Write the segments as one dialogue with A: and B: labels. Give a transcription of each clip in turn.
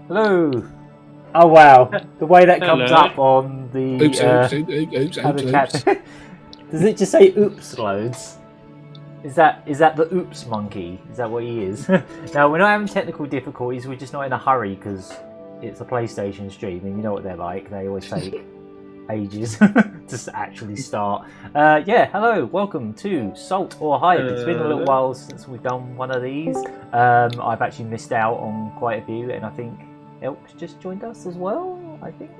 A: Hello. Oh wow, the way that comes
B: Hello.
A: up on the
C: Oops.
A: chat. Does it just say "oops" loads? Is that the oops monkey? Is that what he is? No, we're not having technical difficulties. We're just not in a hurry because it's a PlayStation stream, and you know what they're like. They always take ages to actually start. Yeah, hello, welcome to Salt or Hype. It's been a little while since we've done one of these. I've actually missed out on quite a few, and I think Elk's just joined us as well, I think.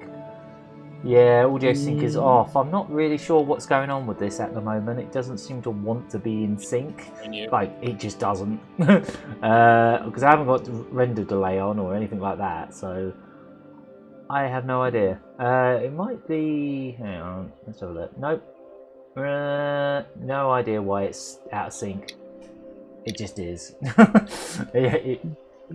A: Yeah, audio sync is off. I'm not really sure what's going on with this at the moment. It doesn't seem to want to be in sync. Like, it just doesn't. Because I haven't got render delay on or anything like that, so I have no idea. It might be... Hang on, let's have a look. Nope. No idea why it's out of sync. It just is.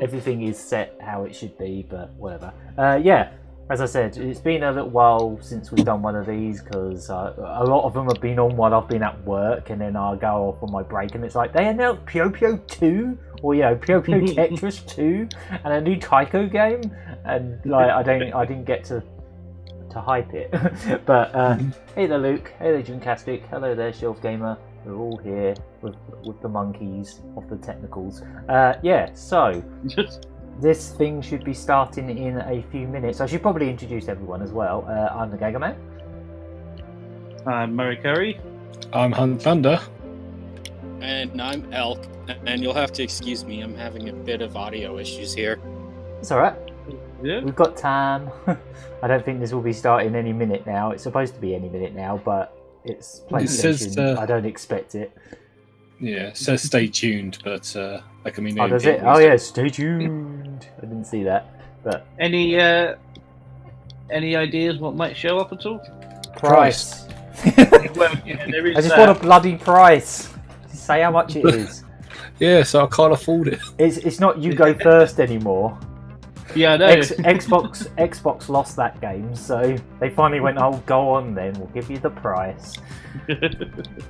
A: Everything is set how it should be, but whatever. Yeah, as I said, it's been a little while since we've done one of these because a lot of them have been on while I've been at work, and then I'll go off on my break and it's like, they announced Puyo 2, or Puyo Tetris 2, and a new Taiko game, and like I didn't get to hype it. But hey there Luke, hey there Dreamcastic, hello there Shelf Gamer. We're all here with the monkeys of the technicals. Yeah, so this thing should be starting in a few minutes. I should probably introduce everyone as well. I'm the Gaga Man.
B: I'm Murray Curry.
C: I'm Hunt Thunder.
D: And I'm Elk. And you'll have to excuse me, I'm having a bit of audio issues here.
A: It's alright.
B: Yeah.
A: We've got time. I don't think this will be starting any minute now. It's supposed to be any minute now, but it's PlayStation.
C: It says,
A: I don't expect it.
C: Yeah, it says stay tuned, but that can mean...
A: Oh, does it? Oh, yeah, stay tuned. I didn't see that. But
B: Any ideas what might show up at all?
A: price.
B: Well, yeah, there is
A: I just want a bloody price. Just say how much it is.
C: Yeah, so I can't afford it.
A: It's not you go first anymore.
B: Yeah, I know.
A: Xbox lost that game, so they finally went, "Oh, go on then, we'll give you the price."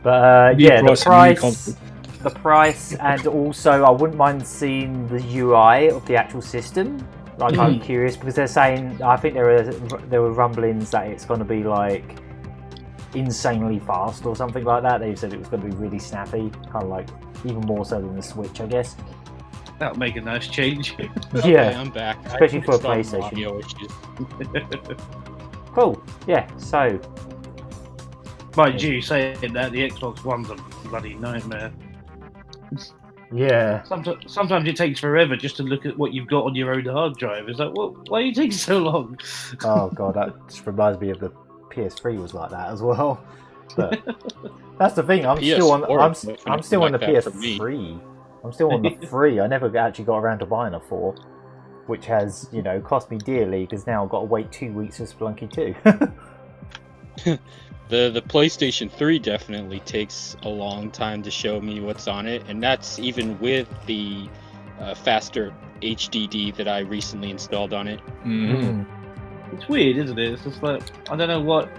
A: But yeah, the price, and also I wouldn't mind seeing the UI of the actual system. Like, I'm curious because they're saying, I think there were rumblings that it's going to be like insanely fast or something like that. They said it was going to be really snappy, kind of like even more so than the Switch, I guess.
B: That'll make a nice change.
D: Okay,
A: Yeah,
D: I'm back.
A: especially for a
D: Installed
A: PlayStation.
D: audio issues.
A: Cool. Yeah. So
B: Mind you, saying that the Xbox One's a bloody nightmare.
A: yeah.
B: Sometimes it takes forever just to look at what you've got on your own hard drive. It's like, well, why are you taking so long?
A: Oh god, that just reminds me of the PS3 was like that as well. But that's the thing. I'm still on the PS3. I'm still on the 3. I never actually got around to buying a 4, which has, cost me dearly because now I've got to wait 2 weeks for Splunky 2.
D: The PlayStation 3 definitely takes a long time to show me what's on it, and that's even with the faster HDD that I recently installed on it.
C: Mm-hmm.
B: It's weird, isn't it? It's just like, I don't know what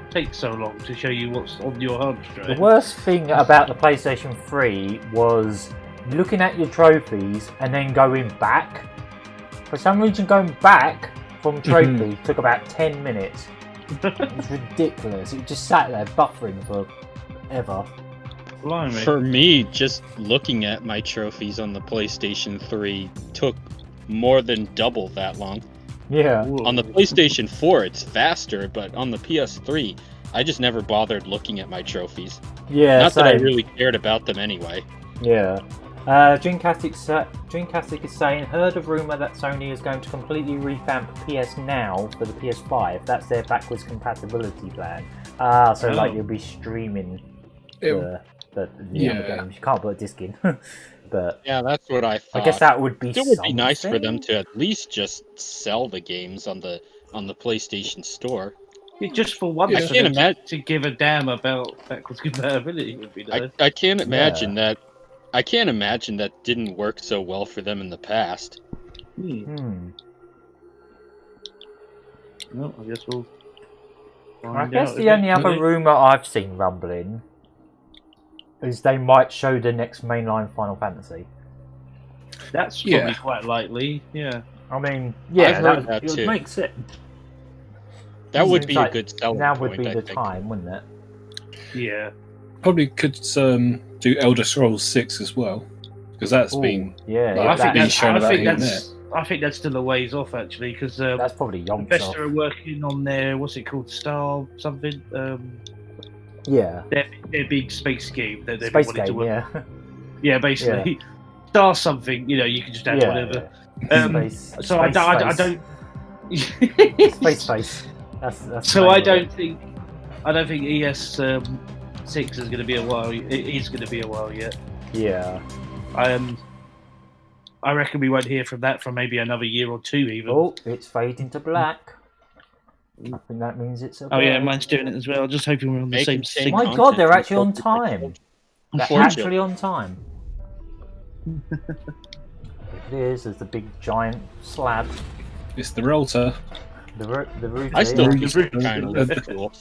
B: takes so long to show you what's on your hard drive.
A: The worst thing about the PlayStation 3 was looking at your trophies and then going back. For some reason, going back from trophy took about 10 minutes. It was ridiculous. It just sat there buffering forever.
B: Blimey.
D: For me, just looking at my trophies on the PlayStation 3 took more than double that long.
A: Yeah.
B: Whoa.
D: On the PlayStation 4, it's faster, but on the PS3, I just never bothered looking at my trophies.
A: Yeah.
D: Not that I
A: same.
D: really cared about them anyway.
A: Yeah. Dreamcastic is saying, heard of rumour that Sony is going to completely revamp PS Now for the PS5. That's their backwards compatibility plan. So like you'll be streaming the other games. You can't put a disc in. But
D: Yeah, that's what I thought.
A: I guess that would be
D: It would be nice for them to at least just sell the games on the PlayStation Store.
B: Just for once,
D: I can't imagine
B: to give a damn about backwards compatibility would be nice.
D: I can't imagine that. I can't imagine that didn't work so well for them in the past.
B: Well, I guess we'll.
A: I guess the only other rumour I've seen rumbling is they might show the next mainline Final Fantasy.
B: That's
C: Yeah.
B: probably quite likely. Yeah.
A: I mean, yeah,
D: I've heard
A: that
D: that
A: would
D: too.
A: make sense.
D: That would
A: Seems
D: be
A: like
D: a good selling
A: Now
D: point.
A: would be
D: I
A: the
D: think.
A: time, wouldn't it?
B: Yeah.
C: Probably could do Elder Scrolls 6 as well, because that's
A: Ooh,
C: been
A: yeah,
B: But
A: yeah,
B: I think
C: been
B: that's.
C: shown
B: I
C: about
B: think
C: here and
B: that's. I think that's still a ways off actually, because
A: that's probably yonks
B: Bethesda
A: off.
B: are working on their what's it called, Star something.
A: Yeah,
B: Their big space game that they've
A: space
B: wanted to
A: game,
B: work.
A: yeah.
B: Yeah, basically. Star something. You know, you can just add
A: Yeah,
B: whatever.
A: yeah.
B: So
A: Space
B: I don't.
A: Space face. That's
B: So
A: the
B: I
A: name of
B: don't
A: it.
B: think. I don't think ES 6 is going to be a while. It is going to be a while yet.
A: Yeah.
B: I reckon we won't hear from that for maybe another year or two, even.
A: Oh, it's fading to black. I think that means it's a.
B: Oh yeah,
A: bird.
B: mine's doing it as well. Just hoping we're on the
D: They
B: same
D: can change
B: sync.
A: My
D: content
A: God, they're
D: from
A: actually on
D: filter to
A: time.
D: filter.
A: They're
D: Unfortunately.
A: actually on time. There's the big giant slab.
C: it's the Relta.
A: The root.
D: I still
A: yeah.
D: think it's kind of cool.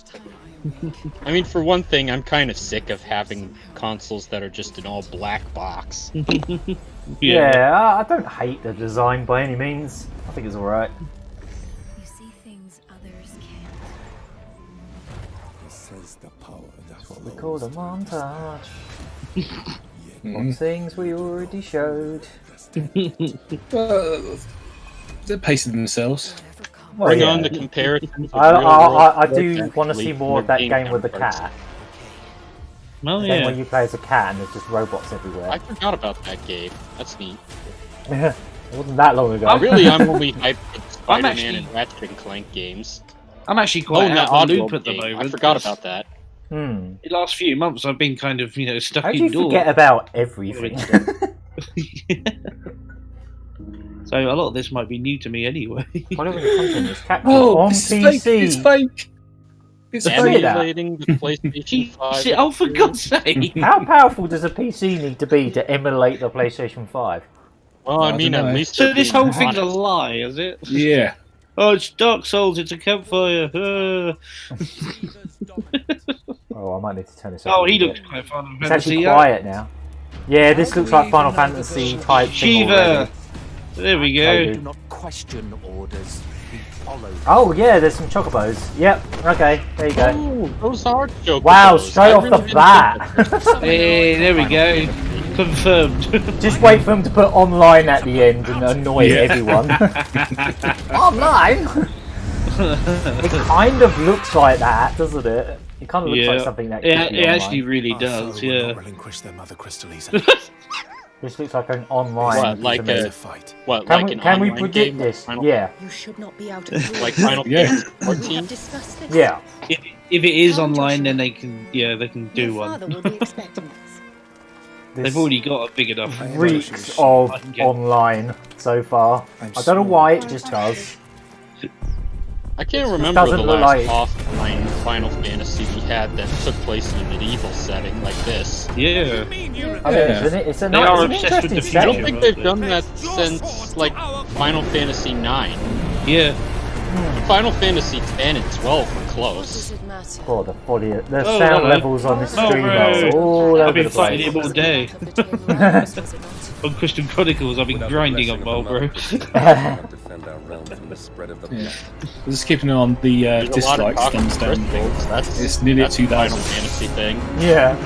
D: I mean, for one thing, I'm kind of sick of having consoles that are just an all black box.
A: Yeah, I don't hate the design by any means. I think it's alright.
E: You see things others can't.
F: This is the power that
A: What we call a montage
C: Mhm.
A: of things we already showed.
C: They're pacing themselves.
A: Well,
D: Bring
A: yeah.
D: on the comparisons. of
A: I
D: real-world
A: do
D: sports
A: want to see
D: athletes
A: more of
D: and
A: that
D: their
A: game with the
D: counterparts.
A: cat.
B: Oh
A: The game
B: yeah.
A: where you play as a cat and there's just robots everywhere.
D: I forgot about that game. That's neat.
A: It wasn't that long ago.
D: Really, I'm only hyped for Spider-Man
B: actually-
D: and Ratchet and Clank games.
B: I'm actually
D: Oh,
B: quite
D: and that
B: out of the
D: Oddworld
B: loop at the
D: game.
B: moment.
D: I forgot
B: 'cause
D: about that.
A: The
B: last few months, I've been kind of stuck
A: How do you
B: indoors.
A: forget about everything?
B: So a lot of this might be new to me anyway.
A: Whatever the content is, Capcom
C: Oh,
A: on
C: it's
A: PC.
C: fake! It's fake! It's
A: Say
C: fake!
A: that.
D: Emulating the PlayStation 5.
B: Shit, oh, for God's sake!
A: How powerful does a PC need to be to emulate the PlayStation 5?
D: Well, I
C: I
D: mean,
C: dunno.
D: at least
B: So
D: they're
B: this
D: being
B: whole thing's a
D: honest.
B: lie, is it?
C: Yeah.
B: Oh, it's Dark Souls. It's a campfire.
A: Oh, I might need to turn this up.
B: Oh,
A: a
B: he
A: little
B: looks
A: bit.
B: quite fun.
A: It's actually quiet now. Yeah, this looks like Final Fantasy type thing
B: Shiva.
A: already.
B: There we
A: Okay,
B: go.
A: dude.
F: not question orders. We follow.
A: Oh yeah, there's some chocobos. Yep. Okay, there you go.
D: Oh, those are jokes.
A: Wow, straight off the bat.
B: Hey, there we go. Confirmed.
A: Just wait for them to put online at the end and annoy
C: Yeah.
A: everyone. Online? It kind of looks like that, doesn't it? It kind of looks like something that could
B: Yeah,
A: be
B: it
A: online.
B: actually really does.
F: Foe will
B: Yeah.
F: not relinquish their mother crystals.
A: This looks like an online.
D: What, like
A: to me.
F: It's
D: a-
F: a fight.
D: What,
A: Can
D: like
A: we,
D: an
A: can we
D: online
A: predict
D: game?
A: this?
D: Final,
A: Yeah.
E: You should not be out of
D: Like Final
C: Yeah.
D: Fantasy
E: We
D: 14?
E: have discussed this.
A: Yeah.
B: If it is online, then they can do
E: Your
B: one.
E: father will be expecting us.
A: This
B: They've already got a big enough.
A: reeks of
B: I can get-
A: online so far. I don't know why, it just does.
D: I can't remember the
A: doesn't look
D: last
A: like-
D: offline Final Fantasy we had that took place in a medieval setting like this.
B: Yeah.
A: I mean, it's a
B: They are
A: nice, it's an
B: obsessed with
A: interesting
B: the future.
D: I don't
A: setting.
D: think they've done that since, like, Final Fantasy 9.
B: Yeah.
D: Final Fantasy 10 and 12 were
E: What
D: close.
E: does it matter?
A: Oh, the
B: Oh,
A: sound
B: hello.
A: levels on this
B: Oh,
A: stream
B: right.
A: are all over
B: I've been
A: the
B: fighting
A: place.
B: him all day. On Christian Chronicles, I've been grinding on Marlboro.
G: Defend our realm from the spread of the
C: Yeah. We're just keeping on the
D: There's a lot of
C: dislikes,
D: talk
C: thumbs
D: of
C: down.
D: things. That's,
C: It's nearly
D: that's a
C: 2000.
D: Final Fantasy thing.
A: Yeah.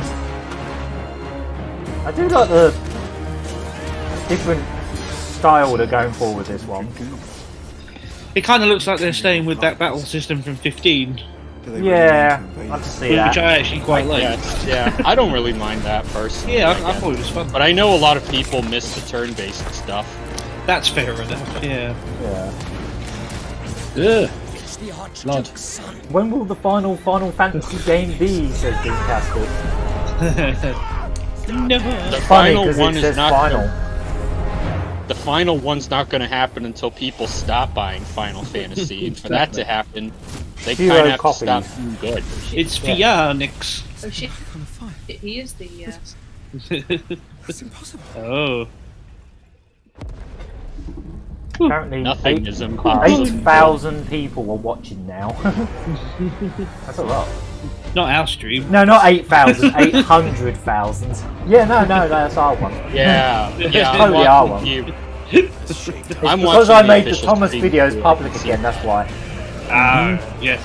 A: I do like the different style they're going for with this one.
B: It kind of looks like they're staying with that battle system from 15,
A: Yeah, I can see
B: which
A: that.
B: I actually quite like.
D: Yeah, I don't really mind that personally.
B: Yeah, I
D: again.
B: thought it was fun.
D: But I know a lot of people miss the turn-based stuff.
B: That's fair enough. Yeah.
A: Yeah.
C: Ugh. Blood.
A: When will the final Final Fantasy game be? Says Dreamcastic.
B: Never.
D: The
A: Funny
D: final
A: because
D: one
A: it
D: is
A: says
D: not.
A: final.
D: The final one's not going to happen until people stop buying Final Fantasy. And for that to happen, they
A: Zero
D: kind of have
A: copies.
D: to stop doing good.
B: It's
A: Yeah.
B: Phoenix.
H: Oh shit. He is the.
F: It's impossible.
B: Oh.
A: Apparently,
D: Nothing is impossible.
A: 8,000 people are watching now. That's a lot.
B: Not our stream.
A: No, not 8,000, 800,000. Yeah, no, that's our one.
D: Yeah, yeah. I'm
A: Totally our
D: watching
A: one.
D: you. I'm
A: Because
D: watching
A: I
D: the
A: made the
D: official
A: Thomas
D: stream
A: videos
D: for
A: public
D: it.
A: again, that's why.
B: Yes.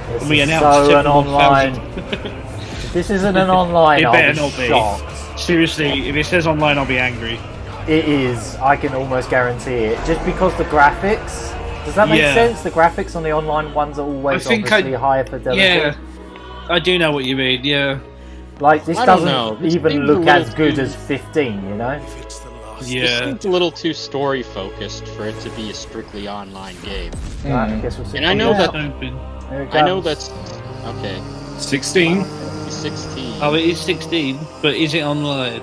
A: This
B: We
A: is
B: announced
A: so an
B: 10,000.
A: online. If this isn't an online,
B: It
A: I'll
B: better
A: be
B: not be.
A: shocked.
B: Seriously, if it says online, I'll be angry.
A: It is, I can almost guarantee it. Just because the graphics. Does that make
B: Yeah.
A: sense? The graphics on the online ones are always
B: I think
A: obviously higher fidelity.
B: Yeah, I do know what you mean. Yeah,
A: Like, this
D: I don't
A: doesn't
D: know. This
A: even
D: seems a
A: look
D: little
A: as good
D: too-
A: as 15, you know?
D: This
B: yeah.
D: seems a little too story focused for it to be a strictly online game.
A: Right, I guess we'll see.
D: And I know
A: yeah,
D: that-
B: Open.
A: there it
D: I know
A: comes.
D: that's okay.
C: 16.
D: 16.
B: Oh, it is 16, but is it online?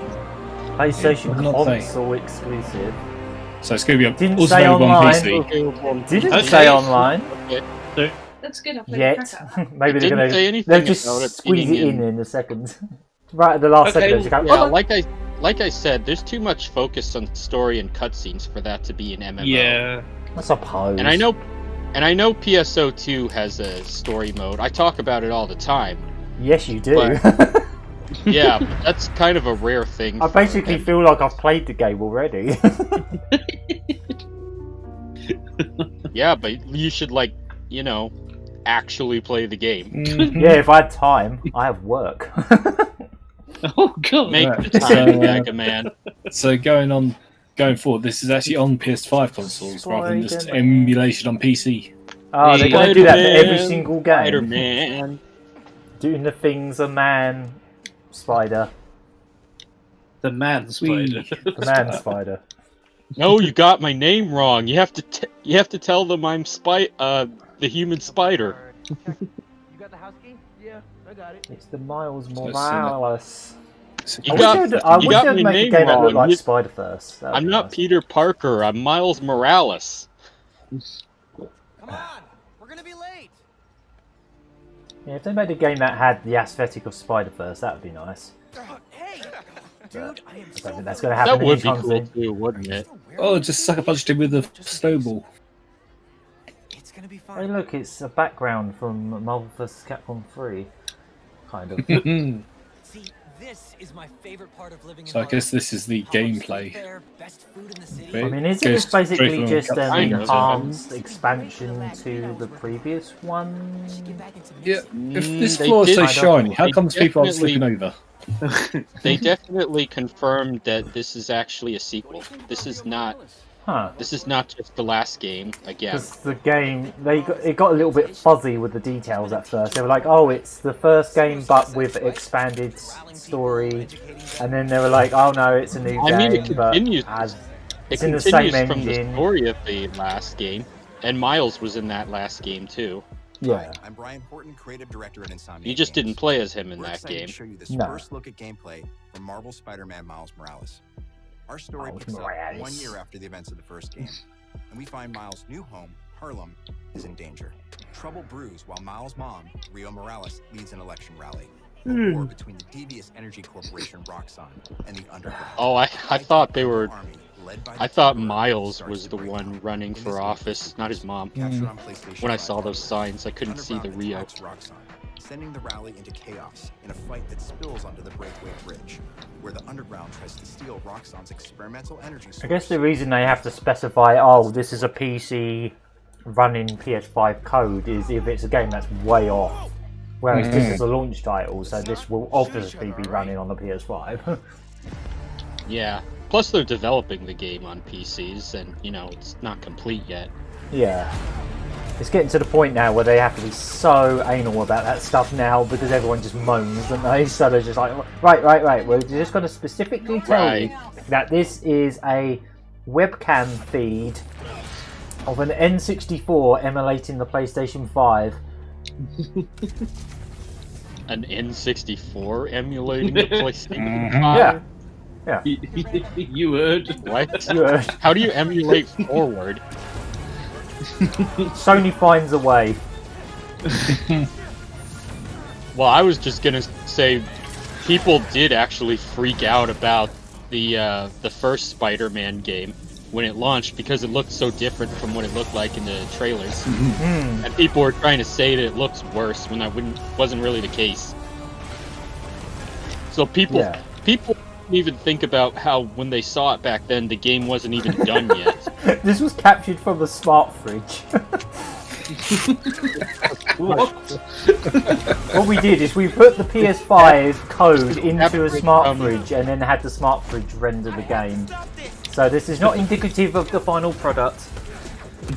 A: PlayStation
C: I'm not saying.
A: console exclusive.
C: So it's going to be
A: Didn't
C: also
A: say
C: available on
A: online.
C: PC.
A: Didn't
B: Okay.
A: say online
H: That's good. I'll play
A: yet.
H: the crack out.
A: Maybe they're
D: didn't
A: gonna.
D: say anything
A: They'll just
D: about it
A: squeeze it
D: being
A: in a second. Right at the last
B: Okay,
A: second, just go,
D: Yeah,
A: "Oh,
D: like I said, there's too much focus on story and cutscenes for that to be an MMO.
B: Yeah.
A: I suppose.
D: And I know PSO2 has a story mode. I talk about it all the time.
A: Yes, you do.
D: Yeah, but that's kind of a rare thing.
A: I basically feel like I've played the game already.
D: Yeah, but you should actually play the game.
C: Mhm.
A: yeah, if I had time, I have work.
B: Oh god.
D: Make
C: Right,
D: the time,
C: so,
D: Gaga Man.
C: So going forward, this is actually on PS5 consoles rather than just
A: Spider-Man.
C: emulation on PC.
A: Oh, they're gonna do that for every
D: Spider-Man,
A: single game.
D: Spider-Man.
A: Doing the things a man spider,
B: The man spider.
A: the man spider.
D: No, you got my name wrong. You have to tell them I'm the human spider.
A: It's the Miles
C: So it's,
A: Morales.
D: You
A: I
D: got-
A: wish they'd
D: you got
A: make
D: my
A: a
D: name
A: game that looked
D: wrong.
A: like Spider First.
D: I'm not Peter Parker. I'm Miles Morales.
F: Come on, we're gonna be late.
A: Yeah, if they made a game that had the aesthetic of Spider First, that would be nice.
F: Hey, dude, I am
A: I don't
F: so
A: think that's going to happen
D: That would be
A: anytime
D: cool
A: soon.
D: too, wouldn't it?
C: Oh, just sucker punched him with a snowball.
F: It's gonna be
A: Hey,
F: fun.
A: look, it's a background from Marvel vs. Capcom 3. Kind of.
F: See, this is my favorite part of living in
C: So I guess this is the
F: Harlem.
C: gameplay.
F: Fair, best food in the city.
C: Bit.
A: I mean, is it
C: Goes
A: just basically
C: straight from
A: just an
D: Kind of.
A: enhanced expansion to the previous one?
F: Get back into
C: Yeah,
F: music.
C: if this
D: They
C: floor is so
D: did-
C: shiny, how
D: they
C: comes people aren't
D: definitely-
C: slipping over?
D: They definitely confirmed that this is actually a sequel. This is not
A: Huh.
D: just the last game again.
A: Because the game, it got a little bit fuzzy with the details at first. They were like, oh, it's the first game but with expanded story. And then they were like, oh no, it's a new
D: I
A: game,
D: mean, it
A: but
D: continues.
A: as
D: It
A: it's in the
D: continues
A: same
D: from the
A: engine.
D: story of the last game, and Miles was in that last game too.
A: Yeah.
I: I'm Brian Horton, creative director at Insomniac.
D: You just
I: Games.
D: didn't play as him in
I: We're
D: that
I: excited
D: game.
I: to show you this
A: No.
I: first look at gameplay from Marvel Spider-Man Miles Morales. Our story
A: Miles
I: picks up
A: Morales.
I: 1 year after the events of the first game, and we find Miles' new home, Harlem, is in danger. Trouble brews while Miles' mom, Rio Morales, leads an election rally. A war between the devious energy corporation Roxxon and the underground.
D: Oh, I thought they were.
I: Army, led by
D: I
I: the
D: thought
I: Terror,
D: Miles
I: starts
D: was
I: to
D: the
I: break
D: one
I: out.
D: running
I: In
D: for
I: this
D: office,
I: gameplay,
D: not his mom.
I: captured on PlayStation
D: When I
I: 5
D: saw those
I: demo.
D: signs, I couldn't see the
I: Underground
D: Rio.
I: attacks Roxxon, sending the rally into chaos in a fight that spills onto the Breakaway Bridge, where the Underground tries to steal Roxxon's experimental energy source.
A: I guess the reason they have to specify, oh, this is a PC running PS5 code is if it's a game that's way off. Whereas this is a launch title, so this will obviously be running on the PS5.
D: Yeah. Plus, they're developing the game on PCs, and it's not complete yet.
A: Yeah. It's getting to the point now where they have to be so anal about that stuff now because everyone just moans, don't they? So they're just like, right. We're just going to specifically tell you that this is a webcam feed of an N64 emulating the PlayStation 5.
D: An N64 emulating the PlayStation
C: Mhm.
D: 5?
A: Yeah.
B: You heard.
D: What?
A: You heard.
D: How do you emulate forward?
A: Sony finds a way.
D: Well, I was just gonna say, people did actually freak out about the first Spider-Man game when it launched because it looked so different from what it looked like in the trailers, and people were trying to say that it looks worse when that wasn't really the case. So people didn't even think about how when they saw it back then, the game wasn't even done yet.
A: This was captured from a smart fridge.
B: What?
A: What we did is we put the PS5 code into a smart fridge and then had the smart fridge render the game. So this is not indicative of the final product.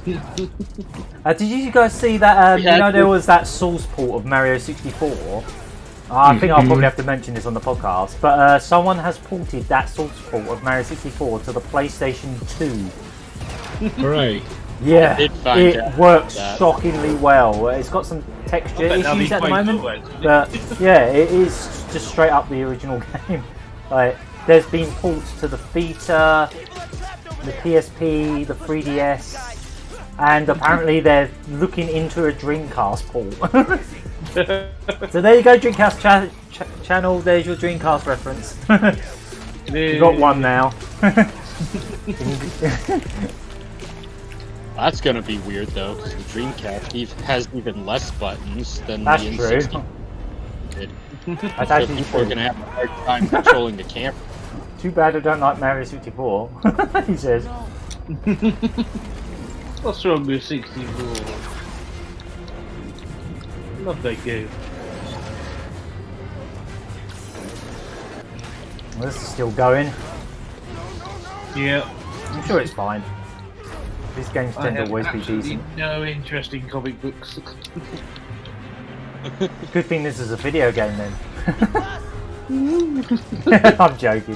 A: Did you guys see that? You know, there was that source port of Mario 64. I think I'll probably have to mention this on the podcast, but someone has ported that source port of Mario 64 to the PlayStation 2.
C: Hooray.
A: Yeah,
D: it
A: works shockingly well. It's got some texture issues at the moment, but yeah, it is just straight up the original game. Like, there's been ports to the Vita, the PSP, the 3DS, and apparently they're looking into a Dreamcast port. So there you go, Dreamcast channel. There's your Dreamcast reference. You got one now.
D: That's gonna be weird though, because the Dreamcast has even less buttons than
A: That's
D: the
A: true.
D: N64 did.
A: That's
D: So
A: actually
D: people are
A: true.
D: gonna have a hard time controlling the camera.
A: Too bad I don't like Mario 64. He says.
B: What's wrong with 64? Love that game.
A: Well, this is still going.
B: Yeah.
A: I'm sure it's fine. These games
B: I
A: tend to
B: have
A: always be
B: absolutely
A: decent.
B: no interest in comic books.
A: Good thing this is a video game then. I'm joking.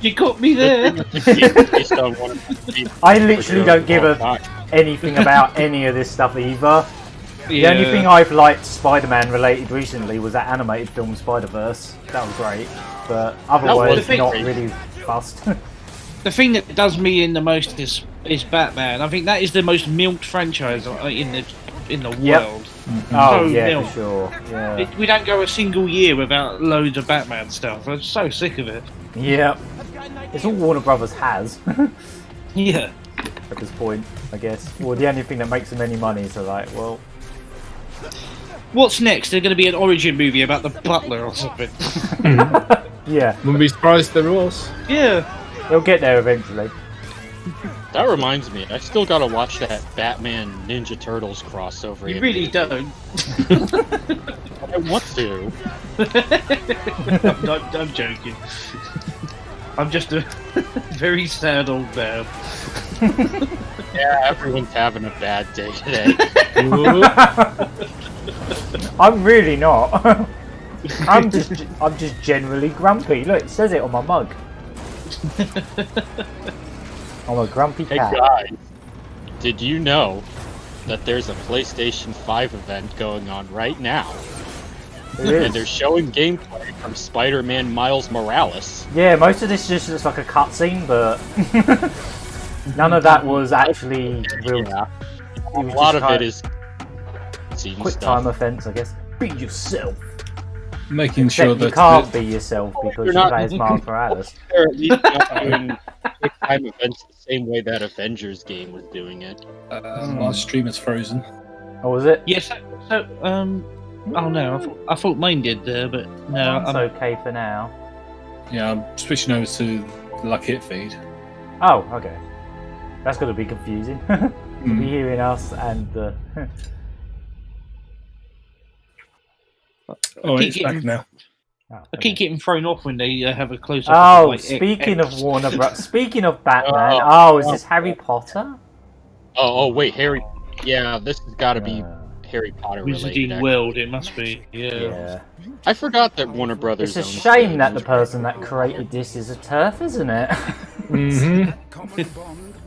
B: You got me there.
D: Based on one of the
A: I literally don't give
D: all
A: a
D: time.
A: anything about any of this stuff either. The
B: Yeah.
A: only thing I've liked Spider-Man related recently was that animated film Spider-Verse. That was great, but otherwise
B: was
A: not
B: great.
A: really fussed.
B: The thing that does me in the most is Batman. I think that is the most milked franchise in the
A: Yep.
B: world.
A: Oh
B: So
A: yeah,
B: milk.
A: for sure. Yeah.
B: We don't go a single year without loads of Batman stuff. I'm so sick of it.
A: Yep. It's all Warner Brothers has
B: Yeah.
A: at this point, I guess. Well, the only thing that makes them any money, so like, well,
B: What's next? There's going to be an origin movie about the butler or something.
A: yeah,
C: Wouldn't be surprised if there was.
B: Yeah.
A: they'll get there eventually.
D: That reminds me, I still gotta watch that Batman Ninja Turtles crossover.
B: You really don't.
D: I want to.
B: I'm joking. I'm just a very sad old man.
D: Yeah, everyone's having a bad day today.
A: I'm really not. I'm just generally grumpy. Look, it says it on my mug. I'm a grumpy
D: Hey
A: cat.
D: guys, did you know that there's a PlayStation 5 event going on right now?
A: There
D: And they're
A: is.
D: showing gameplay from Spider-Man Miles Morales.
A: Yeah, most of this just looks like a cutscene, but none of that was actually real.
D: Yeah.
A: It
D: A
A: was
D: lot
A: just
D: of
A: kind
D: it is scene
A: quick
D: stuff.
A: time offense, I guess. Be yourself.
C: Making
A: Except
C: sure
A: you
C: that
A: can't be yourself because
D: You're
A: you
D: not-
A: play as Miles Morales.
D: They're at least not doing quick time events the same way that Avengers game was doing it.
C: our stream is frozen.
A: Or was it?
B: Yes. So, oh no, I thought mine did there, but no.
A: It's okay for now.
C: Yeah, I'm switching over to the Luck Hit feed.
A: Oh, okay. That's going to be confusing. You'll be
C: Mm.
A: hearing us and the.
C: Oh,
B: keep
C: it's back
B: getting-
C: now.
A: Oh,
B: I
A: okay.
B: keep getting thrown off when they have a close up.
A: Oh, speaking of Warner Bros. Speaking of Batman. Oh, is this Harry Potter?
D: Oh, wait, Harry. Yeah, this has got to be
A: Uh,
D: Harry Potter related.
B: Wizarding World, it must be. Yeah.
A: yeah.
D: I forgot that Warner Brothers.
A: It's a
D: owns
A: shame
D: the-
A: that the person that created this is a turf, isn't it?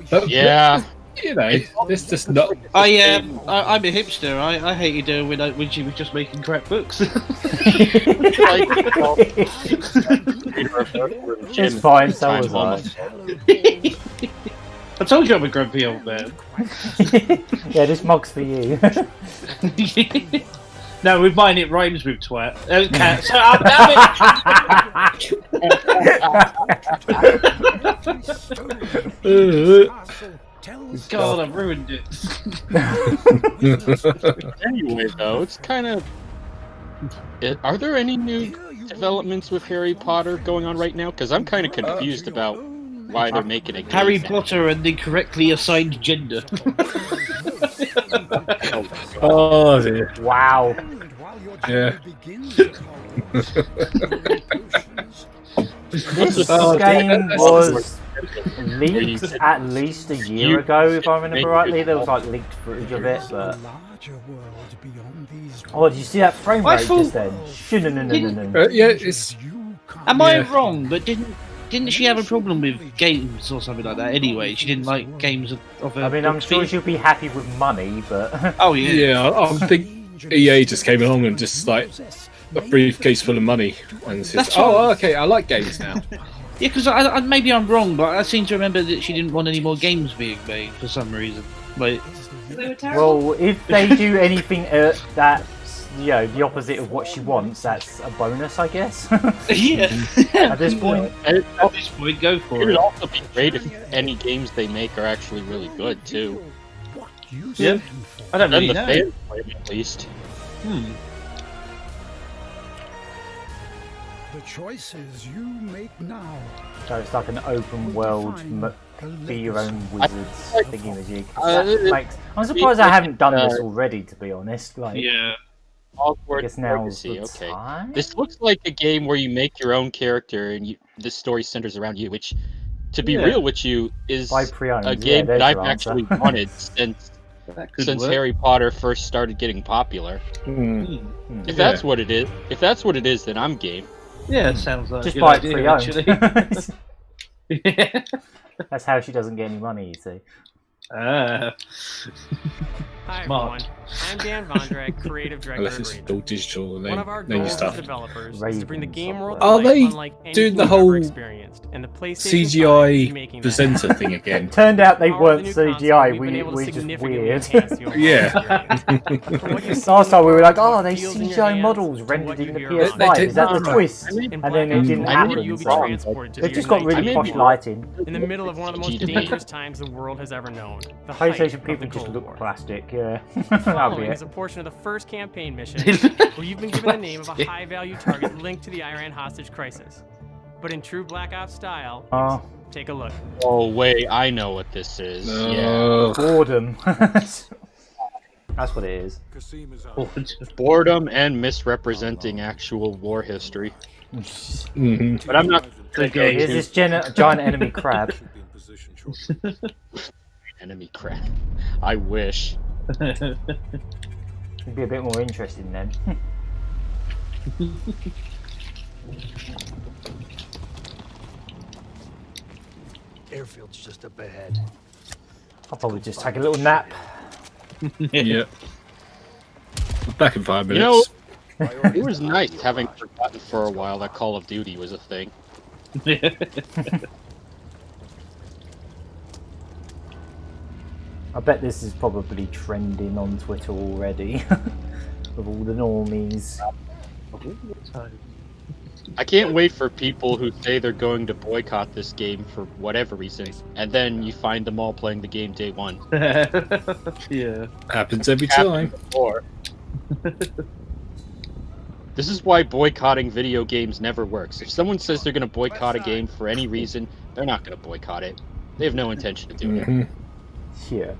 C: But,
D: Yeah.
C: you know, this just not.
B: I'm a hipster. I hated her when she was just making crap books.
A: It's fine, so was I.
B: I told you I'm a grumpy old man.
A: Yeah, this mug's for you.
B: No, with mine it rhymes with twat. Cat. So, damn it! God, I've ruined it.
D: Anyway, though, it's kind of. Are there any new developments with Harry Potter going on right now? Because I'm kind of confused about why they're making a game.
B: Harry
D: now.
B: Potter and the correctly assigned gender.
C: Oh dear.
A: Wow.
C: Yeah.
A: This
C: Oh,
A: game
C: that's-
A: was leaked at least a year ago, if I remember rightly. There was like leaked footage of it, but... Oh, did you see that frame
B: I
A: rate
B: thought-
A: just then? No.
C: Yeah, it's.
B: Am I
C: Yeah.
B: wrong? But didn't she have a problem with games or something like that? Anyway, she didn't like games of her.
A: I mean, I'm
B: book
A: sure
B: speed?
A: she'll be happy with money, but...
B: Oh yeah.
C: Yeah, I think EA just came along and just like a briefcase full of money and said,
B: That's
C: "Oh,
B: what-
C: okay, I like games now."
B: Yeah, because I maybe I'm wrong, but I seem to remember that she didn't want any more games being made for some reason. Like,
H: They were terrible.
A: Well, if they do anything that's, you know, the opposite of what she wants, that's a bonus, I guess.
B: yeah.
A: At this point.
D: And
B: At this point, go
D: it
B: for
D: would
B: it.
D: also be great if any games they make are actually really good too.
B: Yeah. I don't
D: Then
B: really
D: the
B: know.
D: fans play them at least.
J: The choices you make now.
A: So it's like an open world, be your own wizards thingy-majig. I'm surprised I haven't done this already, to be honest. Like,
B: Yeah.
A: I
D: Hogwarts
A: guess now's
D: Legacy,
A: the
D: okay.
A: time.
D: This looks like a game where you make your own character and the story centers around you, which, to be
B: Yeah.
D: real with you, is
A: By pre-owned,
D: a
A: yeah,
D: game
A: there's
D: that I've
A: your answer.
D: actually wanted since
B: That could work.
D: Harry Potter first started getting popular.
C: Hmm.
D: If that's what it is, then I'm game.
B: Yeah, it sounds like
A: Just
B: a good
A: buy it
B: idea,
A: pre-owned.
B: actually. Yeah.
A: That's how she doesn't get any money, you see.
K: Hi
B: Smart.
K: everyone, I'm Dan Vondrak, creative director
C: Unless
K: at
C: it's
K: Raven.
C: all digital, and
K: One of our
C: then you
K: goals as
C: start.
K: developers is
A: Raven
K: to bring the game world to
C: Are
K: life
C: they
K: unlike anything
C: doing the
K: we've ever
C: whole
K: experienced, and the PlayStation 5 is
C: CGI
K: making that
C: presenter
K: happen.
C: thing again.
A: Turned out they
K: Power of
A: weren't
K: the new console,
A: CGI,
K: we've been able to
A: we're just
K: significantly
A: weird.
K: enhance the overall
C: Yeah.
K: experience. From what you see
A: Last
K: in
A: time we
K: the
A: were like,
K: world,
A: oh,
K: it
A: they
K: feels in your
A: CGI
K: hands,
A: models
K: to
A: rendered
K: what
A: in
K: you
A: the
K: hear
A: PS5.
K: on
C: They
A: Is that the
C: did-
A: twist?
K: In
A: And
K: Black
A: then it
K: Ops
A: didn't
K: 2,
A: happen.
K: you'll be
A: So.
K: transported to
A: They've
K: your
A: just got
K: night
A: really
K: game
A: posh
K: world.
A: lighting.
K: In the middle of one of the most
D: GDP.
K: dangerous times the world has ever known. The height
A: PlayStation
K: of the
A: people just
K: Cold
A: look
K: War.
A: plastic, yeah. That'll be
K: Following
A: it.
K: is a portion of the first campaign mission where you've been given the name of a high-value target linked to the Iran hostage crisis. But in true Black Ops style,
A: Oh,
K: take a look.
D: Oh wait, I know what this is. Yeah.
C: Oh,
A: boredom. That's what it is.
D: Boredom and misrepresenting actual war history.
C: mhm.
D: But I'm not gonna go
A: Here's
D: to
A: this giant enemy crab.
D: enemy crap. I wish.
A: It'd be a bit more interesting then.
J: Airfield's just up ahead.
A: I'll probably just take a little nap.
C: Yeah. Back in 5
D: You
C: minutes.
D: know, it was nice having forgotten for a while that Call of Duty was a thing.
A: I bet this is probably trending on Twitter already. With all the normies.
D: I can't wait for people who say they're going to boycott this game for whatever reason, and then you find them all playing the game day one.
B: Yeah.
C: Happens every
D: Happened
C: time.
D: before. This is why boycotting video games never works. If someone says they're going to boycott a game for any reason, they're not going to boycott it. They have no intention of doing it.
C: Mhm.
A: Yeah.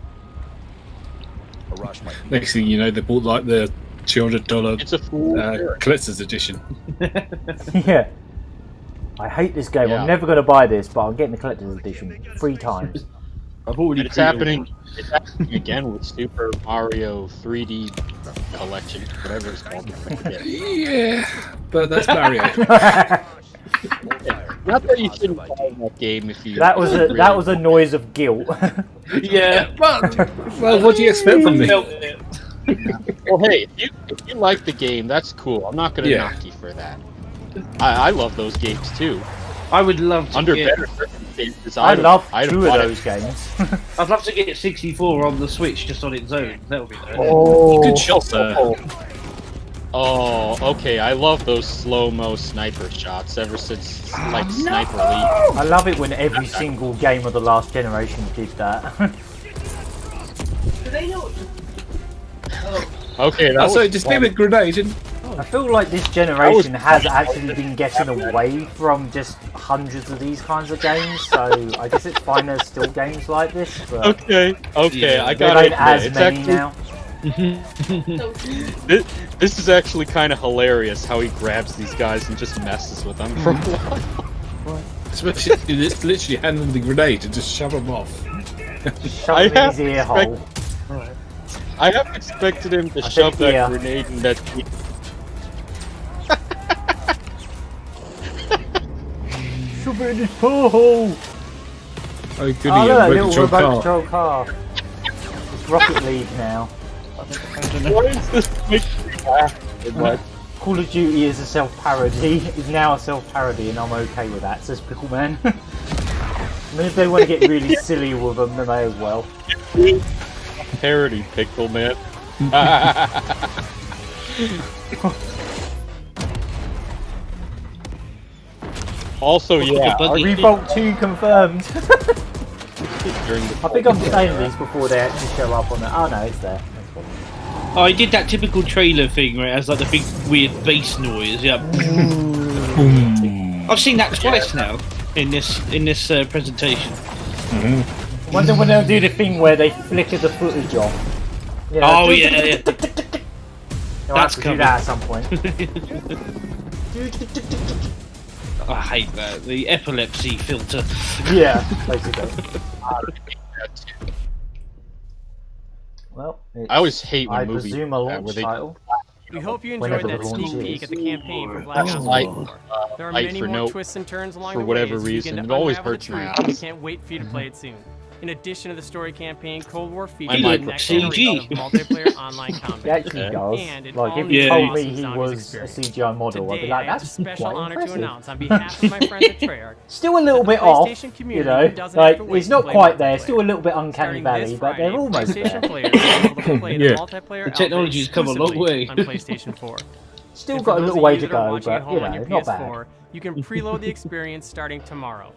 I: A rush might be
C: Next thing you know, they bought like the $200
D: It's a fool.
C: collector's edition.
A: Yeah. I hate this game.
D: Yeah.
A: I'm never going to buy this, but I'm getting the collector's edition 3 times.
B: I've already.
D: And it's happening again with Super Mario 3D Collection, whatever it's called. I forget.
C: Yeah, but that's Mario.
D: Not that you shouldn't buy that game if you.
A: That was a noise of guilt.
B: Yeah.
C: Well, what do you expect from me?
D: Well, hey, if you like the game, that's cool. I'm not gonna
C: Yeah.
D: knock you for that. I love those games too.
B: I would love to
D: Under
B: get.
D: better circumstances,
A: I love
D: I'd
A: 2 of
D: bought it.
A: those games.
B: I'd love to get 64 on the Switch just on its own. That would be nice.
C: Good shot, sir.
D: Oh, okay. I love those slow-mo sniper shots ever since like Sniper Elite.
A: I love it when every single game of the last generation did that.
H: Do they know what to...
D: Okay, that
C: Oh, so
D: was
C: just
D: fun.
C: leave a grenade and.
A: I feel like this generation has actually been getting away from just hundreds of these kinds of games, so I guess it's fine there's still games like this, but...
D: Okay, I
A: there
D: got
A: ain't
D: it.
A: as
D: It's
A: many
D: actually,
A: now.
D: this is actually kind of hilarious how he grabs these guys and just messes with them for a while.
C: Especially, it's literally hand them the grenade and just shove them off.
A: Shove him in his ear hole.
D: I have expected him to
A: I
D: shove
A: think,
D: that grenade in that.
A: Shove it in his poor hole!
C: Oh, goody,
A: Oh, look,
C: a
A: little
C: remote
A: remote
C: control
A: control car. It's Rocket League now.
D: Why is this making me laugh so much?
A: Call of Duty is a self-parody, is now a self-parody, and I'm okay with that, says Pickleman. I mean, if they want to get really silly with them, then they as well.
D: Parody, Pickle Man. Also, yeah,
A: Revolt 2 confirmed.
D: during the
A: I think I'm saying these before they actually show up on it. Oh no, it's there. That's fine.
B: Oh, I did that typical trailer thing where it has like the big weird bass noise. Yeah. I've seen that twice now in this presentation.
A: Wonder when they'll do the thing where they flicker the footage off. You know,
B: Oh yeah.
A: They'll have to do that at some point.
B: I hate that. The epilepsy filter.
A: Yeah, basically. Well,
D: I always hate when
A: I
D: movies
A: presume a launch
D: where they
A: title.
K: We hope you
A: Whenever
K: enjoyed that
A: the launch
K: sneak
A: is.
K: peek at the campaign for Black Ops
D: Light,
K: 4. There are
D: light
K: many
D: for
K: more
D: no-
K: twists and turns along
D: for
K: the
D: whatever
K: way as you
D: reason,
K: begin
D: it
K: to
D: always
K: unravel the
D: hurts my
K: truth. We
D: eyes.
K: can't wait for you to play it soon. In addition to the story campaign, Cold War
B: I
K: features
B: like
K: the next
B: CG.
K: generation of multiplayer online
A: He
K: combat.
A: actually does.
K: And an
A: Like, if
K: all-new
A: you told
K: awesome
A: me he
K: zombies
A: was
K: experience.
A: a CGI model, I'd be
K: Today,
A: like,
K: I have
A: that's
K: the special
A: quite
K: honor to
A: impressive.
K: announce on behalf of my friends at Treyarch.
A: Still a little
K: that the
A: bit off,
K: PlayStation
A: you
K: community
A: know.
K: doesn't have
A: Like,
K: to wait
A: it's
K: to
A: not
K: play
A: quite there.
K: multiplayer.
A: Still a little bit uncanny
K: Starting
A: valley,
K: this
A: but they're
K: Friday,
A: almost
K: PlayStation
A: there.
K: players will be able to play the
C: Yeah.
K: multiplayer
B: The technology's come a long
K: exclusively
B: way.
K: on PlayStation 4.
A: Still
K: And
A: got
K: for
A: a
K: those
A: little
K: of
A: way
K: you
A: to
K: that are
A: go,
K: watching at
A: but
K: home
A: you
K: on
A: know,
K: your
A: not
K: PS4,
A: bad.
K: you can preload the experience starting tomorrow.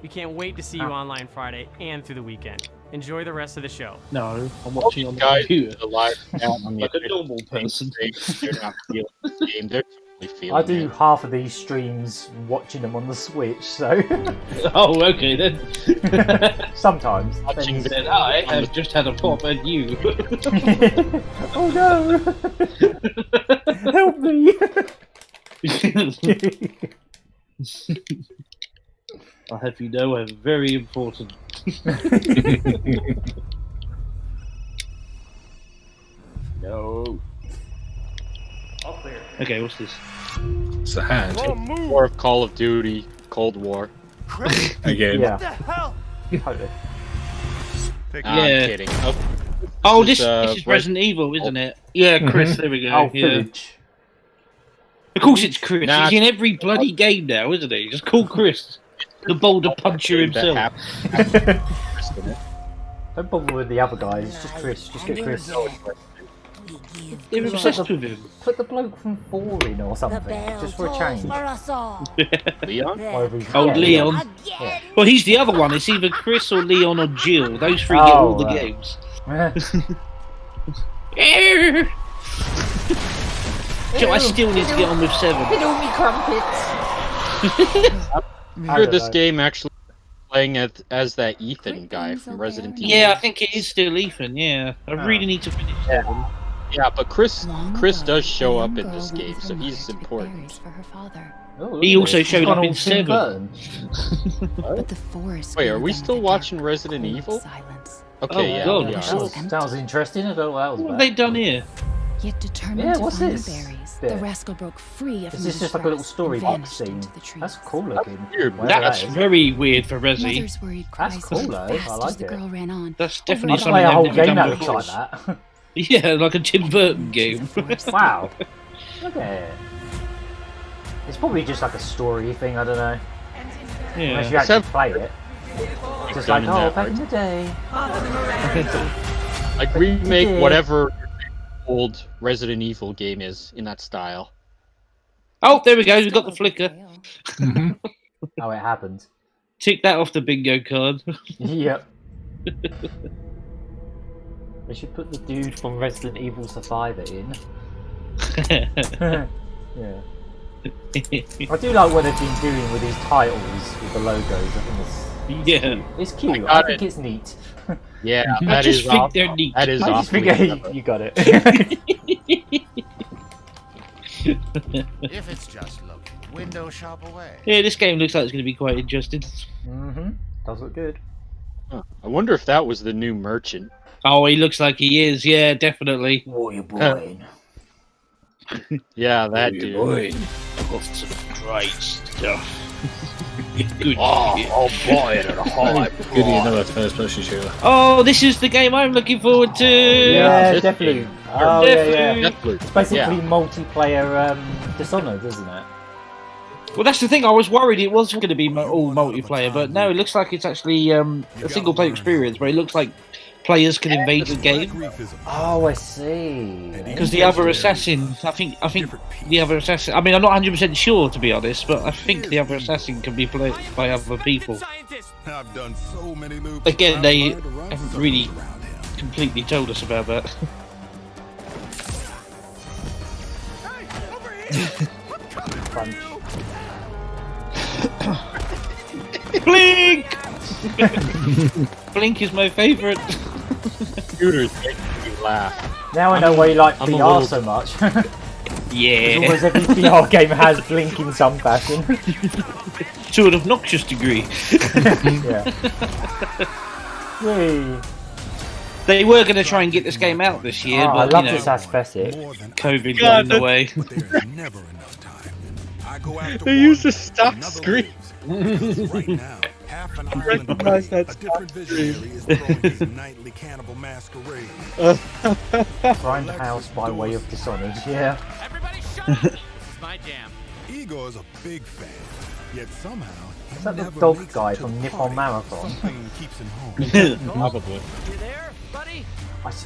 K: We can't wait to see you online Friday and through the weekend. Enjoy the rest of the show.
B: No, I'm watching on the
D: guys
B: computer.
D: the live chat on the
B: Like a
D: official
B: normal person.
D: They're not feeling this game. They're totally feeling
A: I do
D: it.
A: half of these streams watching them on the Switch, so
B: Oh, okay then.
A: sometimes.
D: Watching
A: Depends.
B: Then I have just had a pop at you.
A: Oh no! Help me!
B: I'll have you know I'm very important. No.
K: All clear.
B: Okay, what's this?
C: It's a hand.
D: War of Call of Duty, Cold War.
C: Again.
A: Yeah.
F: hell?
A: Totally.
D: I'm
B: Yeah.
D: kidding.
B: Oh,
D: This
B: this
D: is,
B: is Resident Evil, isn't it? Yeah, Chris, there we go.
A: Oh,
B: yeah.
A: footage.
B: Of course it's Chris.
D: Nah.
B: He's in every bloody game now, isn't he? Just call Chris. The boulder puncher himself.
A: Don't bother with the other guys, just Chris. Just get Chris.
B: They're obsessed with him.
A: Put the bloke from 4 in or something, just for a change.
D: Leon?
A: Whatever he's-
B: Oh,
A: yeah,
B: Leon.
A: Yeah.
B: Well, he's the other one. It's either Chris or Leon or Jill. Those three get all the games. Jill, I still need to get on with 7.
D: After this game actually playing as that Ethan guy from Resident Evil.
B: Yeah, I think it is still Ethan, yeah. I really need to finish 7.
D: Yeah, but Chris does show up in this game, so he's important.
A: Oh,
B: He
A: look at
B: also
A: this.
B: showed
A: He's
B: up
A: gone
B: in
A: all Tim
B: 7.
A: Burton.
E: But the forest
D: Wait, are
E: grew
D: we
E: then
D: still
E: with a
D: watching
E: dark,
D: Resident
E: cold
D: Evil?
E: silence.
D: Okay,
B: Oh,
D: yeah.
B: God.
D: we are.
A: Sounds interesting. I don't know what that was
B: What have
A: about.
B: they done here?
E: Yet determined
A: Yeah,
E: to
A: what's
E: find
A: this
E: the berries,
A: bit?
E: the rascal broke free of
A: Is this
E: Mother's
A: just like a little
E: grasp and
A: storybook
E: vanished
A: scene?
E: into the trees.
A: That's cool looking.
D: Weird.
A: Whatever
B: That's
A: that is.
B: very weird for Resi.
E: Mother's worried
A: That's
E: cries
A: cool,
E: grew
A: though. I
E: fast
A: like
E: as the
A: it.
E: girl ran on.
B: That's
A: I'd
B: definitely something
A: play a
B: I've
A: whole
B: never
A: game that
B: done
A: looks
B: before.
A: like that.
B: Yeah, like a Tim Burton game.
A: Wow. Look at it. It's probably just like a story thing, I don't know. Unless you
B: Yeah.
A: actually play it. Just
D: done
A: like,
D: in
A: oh,
D: that
A: back in the day.
D: Like remake
A: Yeah.
D: whatever old Resident Evil game is in that style.
B: Oh, there we go. We've got the flicker.
A: Oh, it happened.
B: Tick that off the bingo card.
A: Yep. They should put the dude from Resident Evil Survivor in. Yeah. I do like what they've been doing with these titles with the logos. I think it's cute. I think it's neat.
D: Yeah,
B: I
D: that
B: just
D: is
B: think they're neat.
D: That is
A: I just
D: awfully
A: think
D: clever.
A: you got it.
L: If it's just looking, window shop away.
B: Yeah, this game looks like it's going to be quite interesting.
A: Does look good.
D: Huh. I wonder if that was the new merchant.
B: Oh, he looks like he is. Yeah, definitely.
A: Warrior boy.
D: Yeah, that
C: Warrior
D: dude.
C: boy.
B: I've got some great stuff. Good
C: Oh,
B: shit.
C: I'll buy it at a high Goody, another first-person shooter.
B: Oh, this is the game I'm looking forward to.
A: Yeah,
D: this
A: definitely.
D: game.
A: Oh, yeah.
D: Deathloop.
A: It's basically
D: Yeah.
A: multiplayer Dishonored, isn't it?
B: Well, that's the thing. I was worried it was going to be all multiplayer, but no, it looks like it's actually a single-player experience. But it looks like players can invade the game.
A: Oh, I see.
B: Because the other assassin, I think the other assassin. I mean, I'm not 100% sure to be honest, but I think the other assassin can be played by other people.
I: I've done so many loops.
B: Again, they haven't really completely told us about that.
A: Crunch.
B: Blink! Blink is my favourite.
D: Shooters make me laugh.
A: Now I know why you like
D: I'm a
A: VR
D: little-
A: so much.
B: Yeah.
A: Almost every VR game has Blink in some fashion.
B: To an obnoxious degree.
A: Yeah. Yay.
B: They were going to try and get this game out this year,
A: Oh, I
B: but
A: love
B: you know,
A: this aesthetic.
B: COVID got in the way.
I: But there's never enough time. I go after
D: They
I: one,
D: use the stock
I: another
D: screen.
I: leaves. Right now, half an island away,
D: recognize that
I: a different visionary is throwing his nightly cannibal masquerade.
A: Grindhouse by way of Dishonored, yeah.
K: Everybody shut up. This is my jam.
I: Igor is a big fan, yet somehow he
A: Is that the
I: never
A: dog
I: makes
A: guy
I: it to
A: from
I: the
A: Nippon
I: party.
A: Marathon?
I: Something keeps him home.
D: Probably.
K: You there, buddy?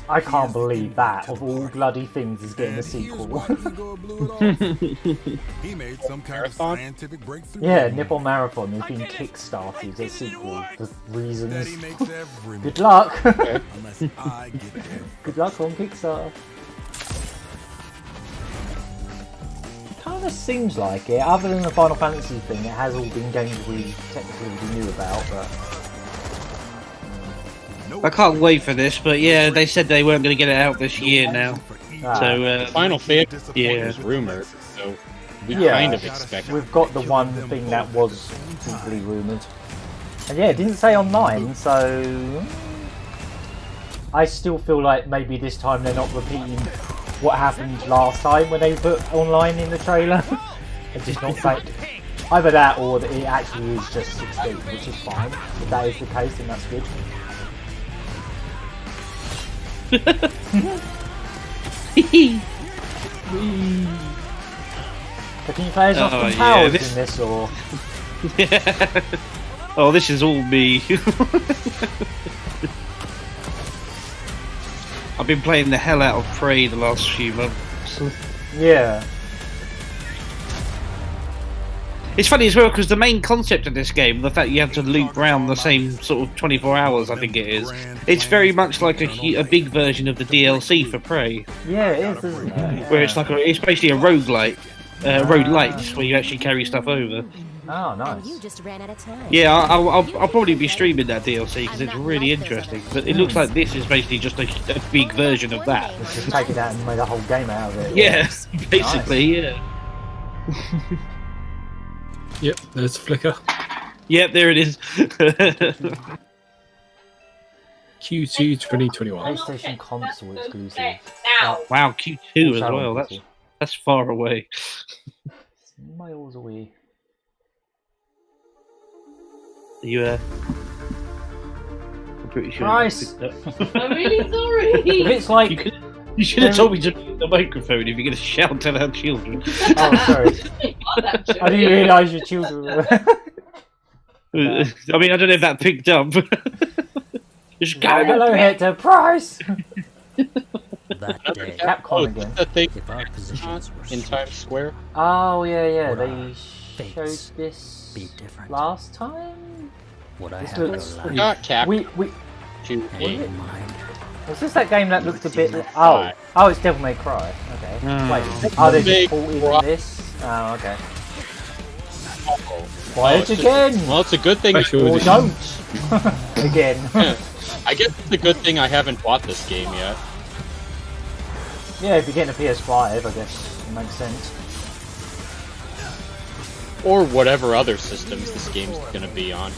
A: I can't believe that, of all bloody things, is getting a
I: And here's
A: sequel.
I: why Igor blew it off. He made some kind of
D: Marathon?
I: scientific breakthrough.
A: Yeah, Nippon Marathon has been kickstarted as a sequel for
I: That
A: reasons.
I: he makes every
A: Good luck!
I: unless I get there.
A: Good luck on Kickstarter. Kind of seems like it, other than the Final Fantasy thing, it has all been games we technically knew about, but...
B: I can't wait for this, but yeah, they said they weren't going to get it out this year now.
A: Ah.
B: So,
D: Final Fantasy
B: yeah.
D: is rumored, so we
A: Yeah.
D: kind of expect it.
A: We've got the one thing that was deeply rumoured. And yeah, it didn't say online, so... I still feel like maybe this time they're not repeating what happened last time when they put online in the trailer. They're just not saying... Either that or that it actually is just 16, which is fine. If that is the case, then that's good. So can you play as Austin
B: Oh, yeah,
A: Powers
B: this-
A: in this, or...?
B: Oh, this is all me. I've been playing the hell out of Prey the last few months.
A: Yeah.
B: It's funny as well because the main concept of this game, the fact you have to loop around the same sort of 24 hours, I think it is, it's very much like a big version of the DLC for Prey,
A: Yeah, it is, isn't it?
B: where it's like it's basically a roguelite, roguelite where you actually carry stuff over.
A: Oh, nice.
E: You just ran out of time.
B: Yeah, I'll probably be streaming that DLC because it's really interesting. But it looks like this is basically just a big version of that.
A: Just take it out and made a whole game out of it.
B: Yes, basically, yeah.
C: Yep, there's Flicker.
B: Yep, there it is.
C: Q2 2021.
A: PlayStation console exclusive.
B: Wow, Q2 as well. That's far away.
A: Miles away.
B: You I'm pretty sure.
A: Nice.
H: I'm really sorry.
A: If it's like...
B: You should have told me to mute the microphone if you're going to shout at our children.
A: Oh, sorry. I didn't realise your children were...
B: I mean, I don't know if that picked up. Just go.
A: Oh, hello, Hector. Price!
L: That day,
A: Capcom again.
D: The thing
L: if our positions were
D: in Times Square.
A: Oh, yeah.
L: Would
A: They
L: our
A: showed
L: fates
A: this
L: be different?
A: last time?
L: Would I
A: This
L: have
A: looks...
L: no life
D: Not Cap
A: We...
D: to
A: Was it?
L: in mind?
A: It's just that game that looked a bit. Oh, it's Devil May Cry. Okay. Wait. Oh, they're just ported in this. Oh, okay. Quiet again.
D: Well, it's a good thing.
A: Or don't. Again.
D: I guess it's a good thing I haven't bought this game yet.
A: Yeah, if you're getting a PS5, I guess it makes sense.
D: Or whatever other systems this game's gonna be on.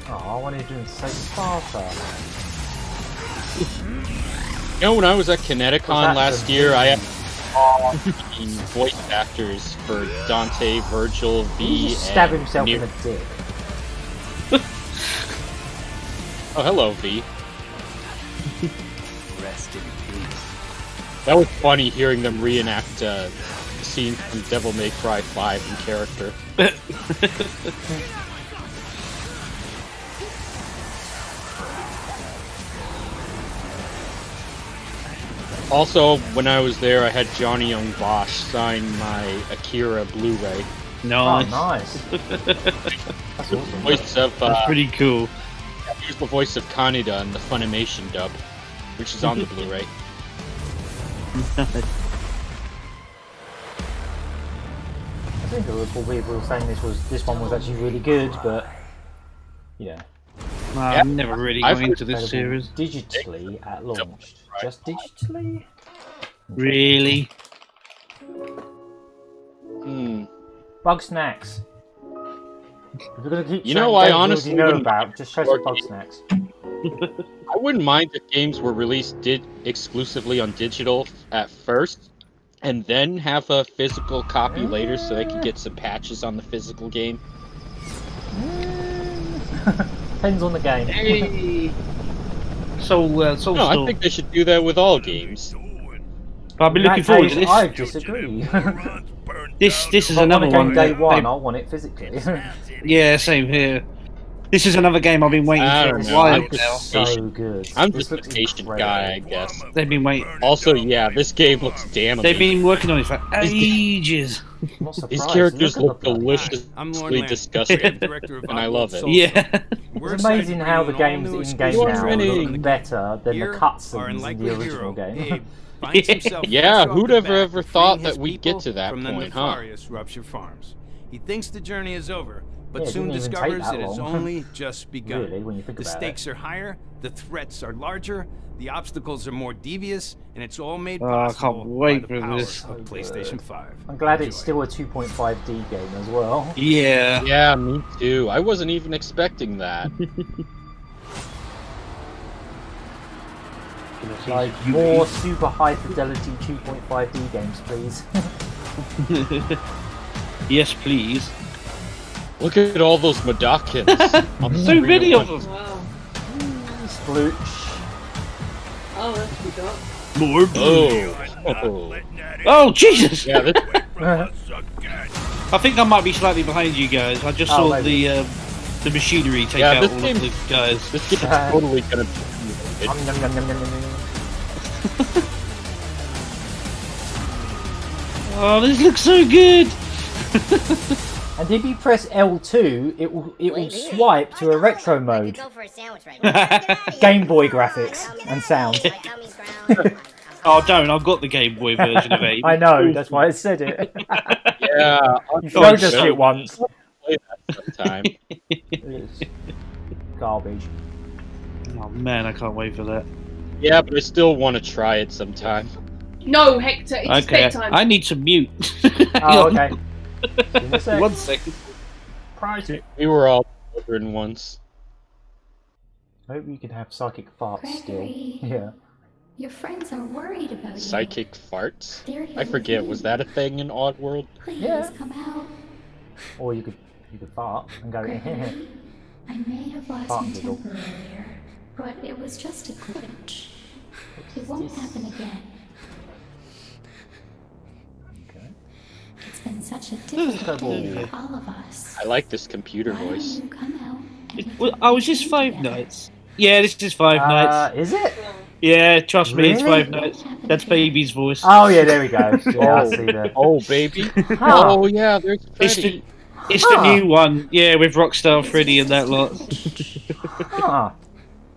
A: Oh, I wanted to say Sparta.
D: You know, when I was at Kineticon last year, I had voice actors for Dante, Virgil, V,
A: He just stab
D: and
A: himself in the dick.
D: Oh, hello, V.
L: Rest in peace.
D: That was funny hearing them reenact a scene from Devil May Cry 5 in character. Also, when I was there, I had Johnny Young Bosch sign my Akira Blu-ray.
B: Nice.
A: Oh, nice. That's awesome.
D: Voice of,
B: That's pretty cool.
D: He was the voice of Kaneda in the Funimation dub, which is on the Blu-ray.
A: I think a couple people were saying this one was actually really good, but yeah.
B: I'm never really going into this series.
A: Digitally at launch. Just digitally?
B: Really?
A: Bug snacks. If you're gonna keep
D: You know, I
A: games
D: honestly
A: you know
D: wouldn't
A: about, just show some bug snacks.
D: I wouldn't mind if games were released exclusively on digital at first, and then have a physical copy later so they could get some patches on the physical game.
A: Depends on the game.
B: Hey. So
D: No, I think they should do that with all games.
B: I'll be
A: In
B: looking
A: that
B: forward
A: case,
B: to this.
A: I disagree.
B: This is
A: If I want
B: another
A: a game
B: one.
A: day one, I want it physically.
B: Yeah, same here. This is another game I've been waiting for a while now.
A: So good.
D: I'm just a patient guy, I guess.
B: They've been waiting.
D: Also, yeah, this game looks damn
B: They've
D: amazing.
B: been working on it for ages.
D: These characters look
K: I'm Lord
D: deliciously
K: Lamb,
D: disgusting,
K: director of
D: and I love it.
B: Yeah.
A: It's amazing how the games in game now
D: winning.
A: look better than the
K: Here, our
A: cutscenes in
K: unlikely
A: the original
K: hero,
A: game.
K: Abe, finds himself
D: Yeah,
K: fresh off
D: who'd
K: the
D: have
K: bat,
D: ever
K: freeing
D: thought
K: his
D: that we'd
K: people
D: get to that
K: from the
D: point, huh?
K: nefarious Rupture Farms. He thinks the journey is over, but
A: Yeah, it
K: soon
A: didn't even take
K: discovers
A: that
K: that it's
A: long.
K: only just begun.
A: Really, when you think
K: The
A: about
K: stakes are higher, the threats are larger, the obstacles are more devious, and it's all made
B: Oh, I
K: possible
B: can't wait
K: by the
B: for
K: power
B: this.
K: of PlayStation 5.
A: I'm glad it's
K: Enjoy.
A: still a 2.5D game as well.
B: Yeah.
D: Yeah, me too. I wasn't even expecting that.
A: Like, more super high fidelity 2.5D games, please.
B: Yes, please.
D: Look at all those Madakins.
B: So many of them.
H: Wow.
A: Splooch.
H: Oh, that's what we got.
B: More.
D: Oh.
B: Oh, Jesus!
D: Yeah, this,
B: I think I might be slightly behind you guys. I just
A: Oh,
B: saw
A: maybe.
B: the machinery take
D: Yeah,
B: out
D: this
B: all
D: game-
B: of the guys.
D: this game is totally gonna be
A: Nom, nom, nom, nom, nom, nom, nom.
B: Oh, this looks so good!
A: And if you press L2, it will swipe to a retro mode. Game Boy graphics and sound.
B: Oh, don't! I've got the Game Boy version of it.
A: I know, that's why I said it.
D: Yeah,
A: You showed us
D: so-
A: it once.
D: play that sometime.
A: It's garbage.
B: Oh man, I can't wait for that.
D: Yeah, but I still want to try it sometime.
H: No, Hector, it's
B: Okay,
H: bedtime.
B: I need to mute.
A: Oh, okay. Give me a sec.
B: 1 second.
A: Price.
D: We were all children once.
A: I hope you can have psychic farts still.
E: Gregory.
A: Yeah.
E: Your friends are worried about you.
D: Psychic farts?
E: They're here
D: I forget,
E: with
D: was
E: you.
D: that a thing in Oddworld?
E: Please
A: Yeah.
E: come out.
A: Or you could fart and go,
E: Gregory, I may have lost
A: Fart
E: my
A: giggle.
E: temper earlier, but it was just a glitch. It won't happen again.
A: Okay.
E: It's been such a difficult day
A: Couple.
E: for all of us.
D: I like this computer
E: Why don't
D: voice.
E: you come out and
B: Well, oh, is this Five Nights? Yeah, this is Five Nights.
A: Is it?
B: Yeah, trust me, it's
A: Really?
B: Five Nights. That's Baby's voice.
A: Oh yeah, there we go. Yeah, I see that.
D: Oh, baby.
A: Huh.
D: Oh, yeah, there's
B: It's
D: Freddy.
B: It's the new one, yeah, with Rockstar Freddy and that lot.
A: Huh.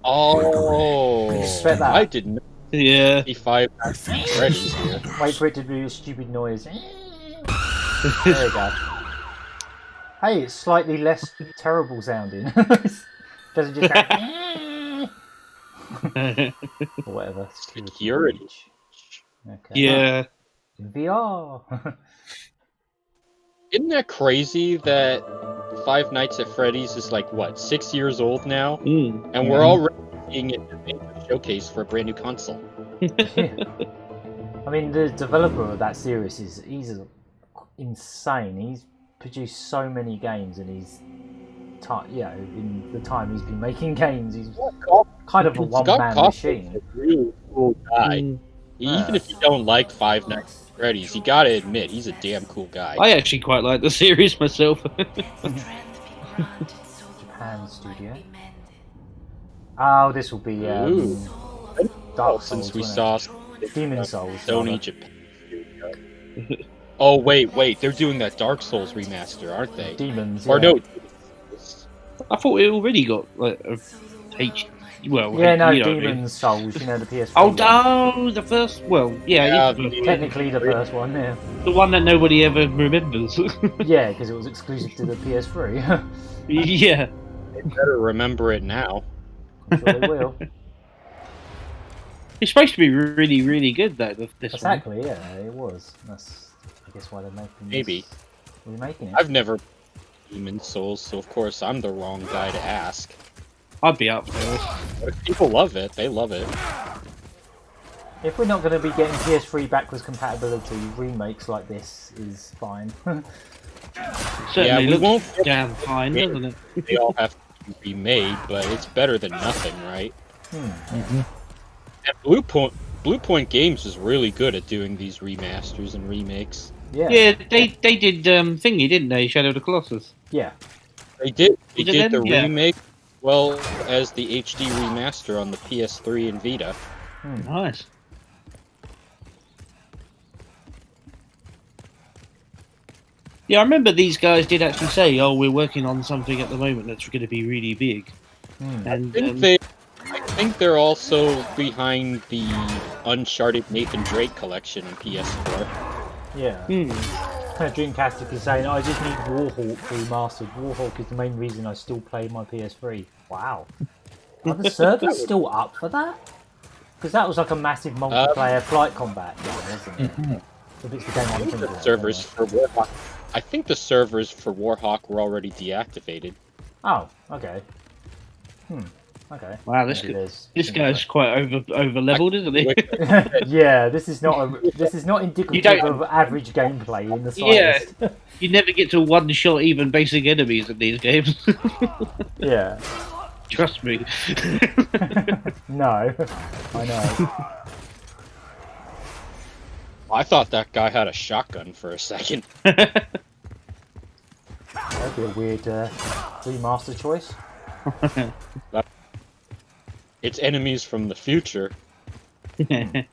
D: Oh,
A: Expect that.
D: I didn't know.
B: Yeah.
D: 55 Freddy's here.
A: Wait for it to do a stupid noise. There we go. Hey, it's slightly less terrible sounding. Doesn't just go or whatever.
D: Security.
A: Okay.
B: Yeah.
A: In VR.
D: Isn't that crazy that Five Nights at Freddy's is like, what, 6 years old now? And we're already seeing it in a major showcase for a brand new console.
A: Yeah. I mean, the developer of that series he's insane. He's produced so many games, and in the time he's been making games, he's kind of a one-man machine.
D: A really cool guy. Even if you don't like Five Nights at Freddy's, you gotta admit he's a damn cool guy.
B: I actually quite like the series myself.
A: Japan studio. Oh, this will be Dark Souls.
D: Since we saw
A: Demon Souls.
D: Sony Japan studio. Oh wait, they're doing that Dark Souls remaster, aren't they?
A: Demons.
D: Or no?
B: I thought it already got like a H. Well,
A: yeah, no,
B: you know
A: Demon Souls. You know, the PS4.
B: Oh, the first. Well, yeah,
A: technically the first one. Yeah.
B: The one that nobody ever remembers.
A: Yeah, because it was exclusive to the PS3.
B: Yeah.
D: They better remember it now.
A: I'm sure they will.
B: It's supposed to be really, really good, though.
A: Exactly, yeah, it was. That's, I guess, why they're making
D: Maybe.
A: Remaking it.
D: I've never Demon Souls, so of course I'm the wrong guy to ask.
B: I'd be up for it.
D: But if people love it, they love it.
A: If we're not going to be getting PS3 backwards compatibility, remakes like this is fine.
B: Certainly
D: we won't
B: damn fine, doesn't it?
D: They all have to be remade, but it's better than nothing, right? And Blue Point Games is really good at doing these remasters and remakes.
B: Yeah, they did thingy, didn't they? Shadow of the Colossus.
A: Yeah.
D: They did. They
B: Was it
D: did
B: them?
D: the
B: Yeah.
D: remake, well as the HD remaster on the PS3 and Vita.
B: Nice. Yeah, I remember these guys did actually say, "Oh, we're working on something at the moment that's going to be really big." And
D: I think they're also behind the Uncharted Nathan Drake collection on PS4.
A: Yeah. Kind of Dreamcastic is saying, I just need Warhawk remastered. Warhawk is the main reason I still play my PS3. Wow. Are the servers still up for that? Because that was like a massive multiplayer flight combat game, wasn't it? If it's the game I'm thinking of,
D: servers for Warhawk. I think the servers for Warhawk were already deactivated.
A: Oh, okay. Okay.
B: Wow, this guy's quite over leveled, isn't he?
A: Yeah, this is not indicative of average gameplay in the slightest.
B: Yeah, you never get to one-shot even basic enemies in these games.
A: Yeah.
B: Trust me.
A: No, I know.
D: I thought that guy had a shotgun for a second.
A: That'd be a weird remaster choice.
D: It's enemies from the future.
B: Would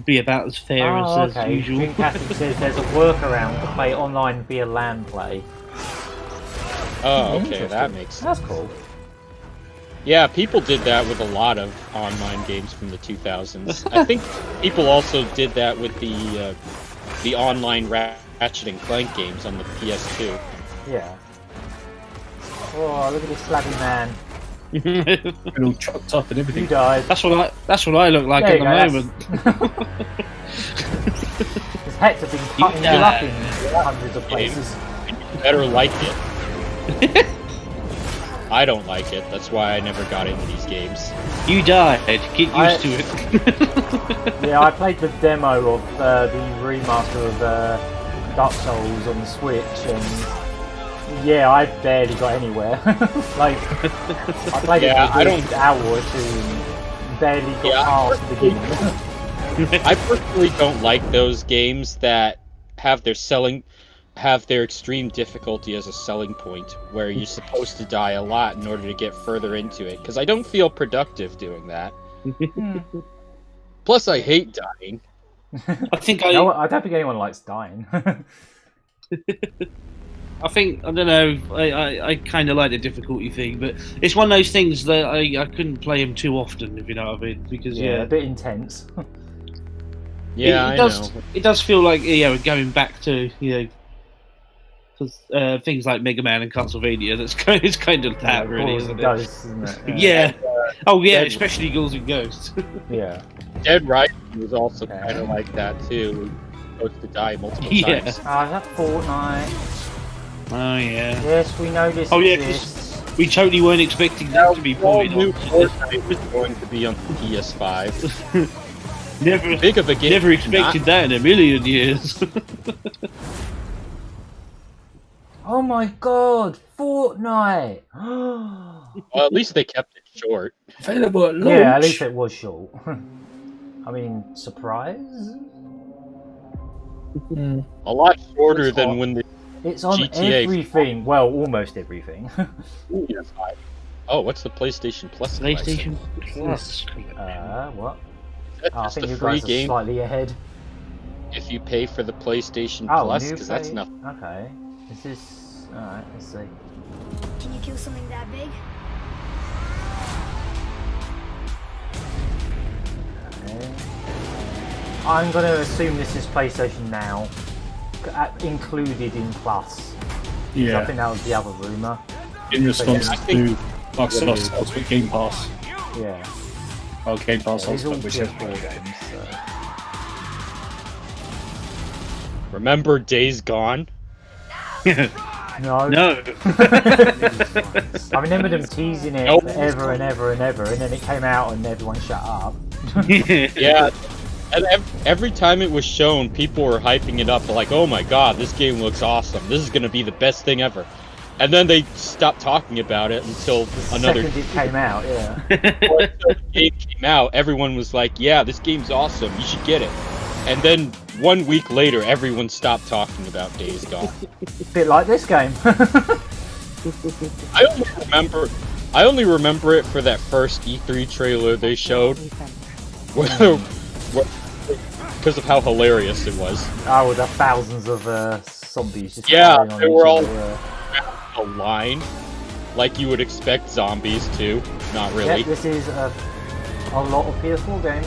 B: be about as fair as usual.
A: Dreamcasting says there's a workaround to play online via LAN play.
D: Oh, okay, that makes sense.
A: That's cool.
D: Yeah, people did that with a lot of online games from the 2000s. I think people also did that with the online Ratchet and Clank games on the PS2.
A: Yeah. Oh, look at this slabby man.
C: all chopped up and everything.
A: You died.
B: That's what I look like at the moment.
A: His heads have been cutting up in hundreds of places.
D: You better like it. I don't like it. That's why I never got into these games.
B: You died. Get used to it.
A: Yeah, I played the demo of the remaster of Dark Souls on the Switch, and yeah, I barely got anywhere. Like, I played it for an hour or two and barely got past the beginning.
D: I personally don't like those games that have their extreme difficulty as a selling point, where you're supposed to die a lot in order to get further into it, because I don't feel productive doing that. Plus, I hate dying.
B: I think
A: I don't think anyone likes dying.
B: I don't know. I kind of like the difficulty thing, but it's one of those things that I couldn't play him too often, if you know what I mean. Because
A: a bit intense.
D: Yeah,
B: it does feel like we're going back to because things like Mega Man and Castlevania. It's kind of that, really, isn't it?
A: Ghosts, isn't it?
B: Yeah. Oh yeah, especially Ghouls and Ghosts.
A: Yeah.
D: Dead Rising was also kind of like that too. Supposed to die multiple times.
A: Ah, is that Fortnite?
B: Oh yeah.
A: Yes, we know this.
B: Oh yeah,
A: exists.
B: 'cause we totally weren't expecting that to be pointed
D: New
B: on.
D: Fortnite was going to be on PS5.
B: Never,
D: big of a game.
B: Never expected that in a million years.
A: Oh my god, Fortnite!
D: Well, at least they kept it short.
C: Available at launch.
A: Yeah, at least it was short. I mean, surprise?
D: A lot shorter than when the
A: It's on
D: GTA
A: everything. Well, almost everything.
D: Oh, what's the PlayStation Plus?
B: PlayStation Plus.
A: What?
D: That's
A: I
D: just
A: think
D: a
A: you
D: free
A: guys are
D: game
A: slightly ahead.
D: if you pay for the PlayStation
A: Oh,
D: Plus,
A: new
D: because that's
A: play-
D: nothing.
A: Okay. Is this... Alright, let's see.
E: Can you kill something that big?
A: Okay. I'm going to assume this is PlayStation Now. Included in Plus.
C: Yeah.
A: I think that was the other rumour.
C: In response
A: yeah.
C: to Microsoft's Ultimate Game Pass.
A: Yeah.
C: Oh, Game Pass
A: Yeah, these are all
C: Ultimate, whichever.
A: PS4 games, so...
D: Remember Days Gone?
A: No.
B: No.
A: I remember them teasing it
D: Nope.
A: forever and ever and ever, and then it came out and everyone shut up.
D: Yeah. And every time it was shown, people were hyping it up like, oh my god, this game looks awesome. This is going to be the best thing ever. And then they stopped talking about it until another...
A: Second it came out, yeah.
D: Until the game came out, everyone was like, yeah, this game's awesome, you should get it. And then 1 week later, everyone stopped talking about Days Gone.
A: Bit like this game.
D: I only remember it for that first E3 trailer they showed. Because of how hilarious it was.
A: Oh, the thousands of zombies just
D: Yeah,
A: firing on
D: they
A: each
D: were all
A: other,
D: a line, like you would expect zombies to. Not really.
A: Yeah, this is a lot of PS4 games.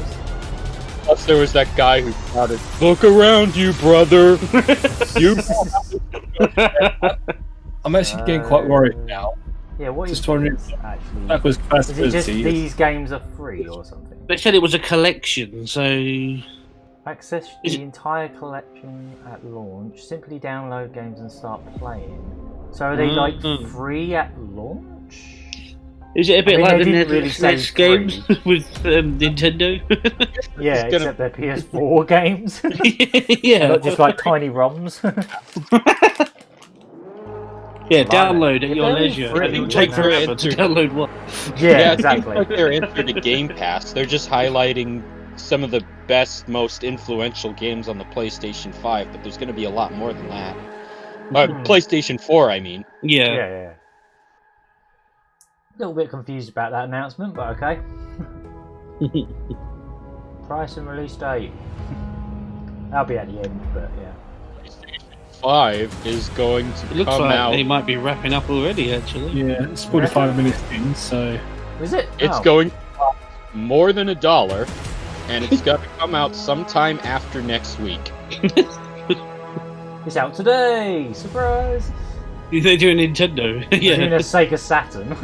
D: Plus, there was that guy who shouted, "Look around you, brother! You."
C: I'm actually getting quite worried now.
A: Yeah, what is
C: Just wondering
A: this, actually?
C: that was
A: Is it just
C: capacity.
A: these games are free or something?
B: They said it was a collection, so...
A: Access the entire collection at launch. Simply download games and start playing. So are they like free at launch?
B: Is it a bit
A: I mean,
B: like
A: they
B: the
A: didn't really say
B: NES games with Nintendo?
A: Yeah, except they're PS4 games.
B: Yeah.
A: Not just like tiny ROMs.
B: Yeah, download at your
A: Very
B: leisure.
A: free,
B: It will take
A: wouldn't
B: forever to download one.
A: Yeah,
D: it seems
A: exactly.
D: like they're into the Game Pass. They're just highlighting some of the best, most influential games on the PlayStation 5, but there's going to be a lot more than that. PlayStation 4, I mean.
B: Yeah.
A: Yeah. A little bit confused about that announcement, but okay. Price and release date. That'll be at the end, but yeah.
D: PlayStation 5 is going to
B: It looks
D: come
B: like
D: out.
B: they might be wrapping up already, actually.
C: Yeah, it's 45 minutes in, so...
A: Is it?
D: It's
A: Oh.
D: going to cost more than $1, and it's going to come out sometime after next week.
A: It's out today! Surprise!
B: They're doing Nintendo.
A: They're doing a
B: Yeah.
A: Sega Saturn.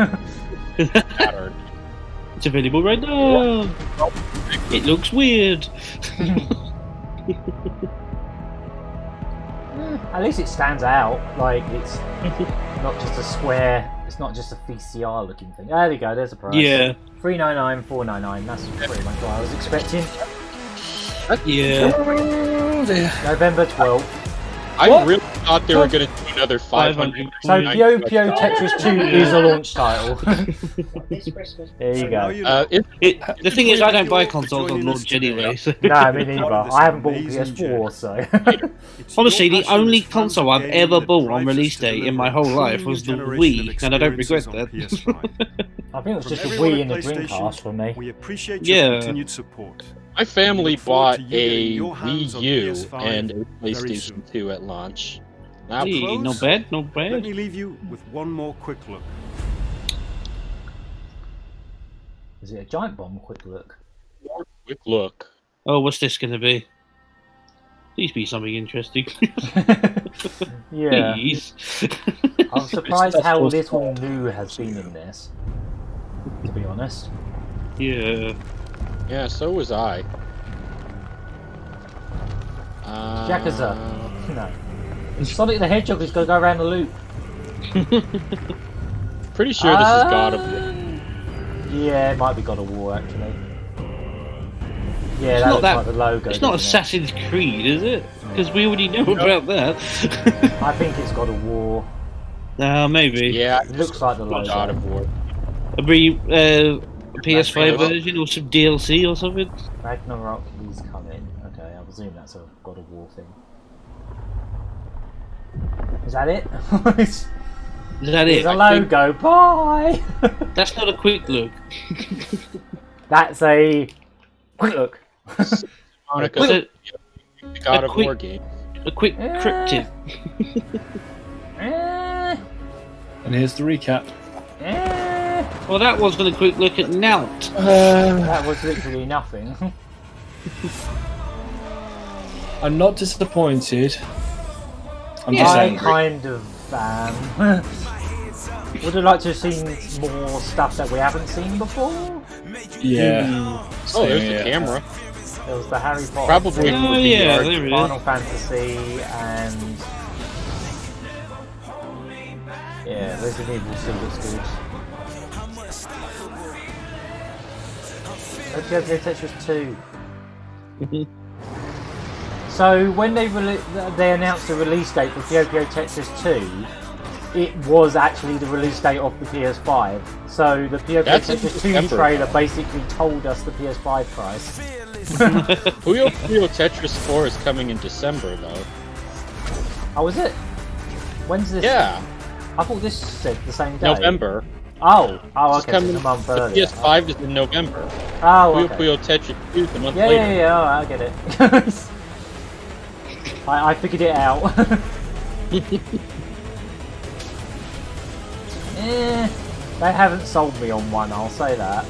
D: Saturn.
B: It's available right now. It looks weird.
A: At least it stands out. Like, it's not just a square, it's not just a VCR looking thing. There we go, there's a price.
B: Yeah.
A: $3.99, $4.99, that's pretty much what I was expecting.
B: Yeah.
A: November 12th.
D: I really thought they were going to do another 500.
A: So Pio Pio Tetris 2 is a launch title. There you go.
B: The thing is, I don't buy consoles on launch anyway. So.
A: No, me neither. I haven't bought PS4, so.
B: Honestly, the only console I've ever bought on release day in my whole life was the Wii, and I don't regret that.
A: I think it was just a Wii and a Dreamcast for me.
M: We appreciate
B: Yeah.
M: your continued support.
D: My family
M: look forward
D: bought
M: to you getting
D: a
M: your hands
D: Wii
M: on
D: U
M: PS5
D: and a
M: very
D: PlayStation
M: soon.
D: 2 at launch. That
B: Gee,
M: Close?
B: not bad, not
M: Let
B: bad.
M: me leave you with one more quick look.
A: Is it a giant bomb? Quick look.
D: quick look.
B: Oh, what's this going to be? Please be something interesting.
A: Yeah.
B: Please.
A: I'm surprised how little new has been in this, to be honest.
B: Yeah.
D: Yeah, so was I.
A: Yakuza. No. Sonic the Hedgehog is going to go around the loop.
D: Pretty sure this is God of War.
A: Yeah, it might be God of War, actually. Yeah,
B: It's
A: that
B: not
A: looks
B: that.
A: like the logo.
B: It's not
A: doesn't it?
B: Assassin's Creed, is it? Because we already know about that.
A: I think it's God of War.
B: Maybe.
D: Yeah,
A: It looks like the logo.
D: God of War.
B: A PS5 version or some DLC or something.
A: Ragnarok is coming. Okay, I presume that's a God of War thing. Is that it?
B: Is that
A: There's
B: it?
A: a logo. Bye!
B: That's not a quick look.
A: That's a quick look.
D: Monica,
B: Quick-
D: the God of
B: quick-
D: War game.
B: A quick cryptid.
C: And here's the recap.
B: Well, that wasn't a quick look at Nout.
A: That was literally nothing.
C: I'm not disappointed. I'm just
A: I
C: angry.
A: kind of am. Would have liked to have seen more stuff that we haven't seen before.
C: Yeah.
D: Oh, there's
C: Yeah.
D: the camera.
A: There was the Harry Potter
D: Probably
A: thing,
B: Oh, yeah, there it is.
A: Final Fantasy, and yeah, Resident Evil still looks good. Okay, Tetris 2. So when they announced the release date for Puyo Puyo Tetris 2, it was actually the release date of the PS5. So the Puyo Puyo
D: That's in
A: Tetris 2
D: December.
A: trailer basically told us the PS5 price.
D: Puyo Puyo Tetris 4 is coming in December, though.
A: Oh, is it? When's this?
D: Yeah,
A: I thought this said the same day.
D: November.
A: Oh,
D: It's
A: okay, so
D: coming.
A: it's a month
D: The
A: earlier.
D: PS5 is in November.
A: Oh,
D: Puyo
A: okay.
D: Puyo Tetris 2 is a month
A: Yeah,
D: later.
A: yeah, I get it. I figured it out. They haven't sold me on one, I'll say that.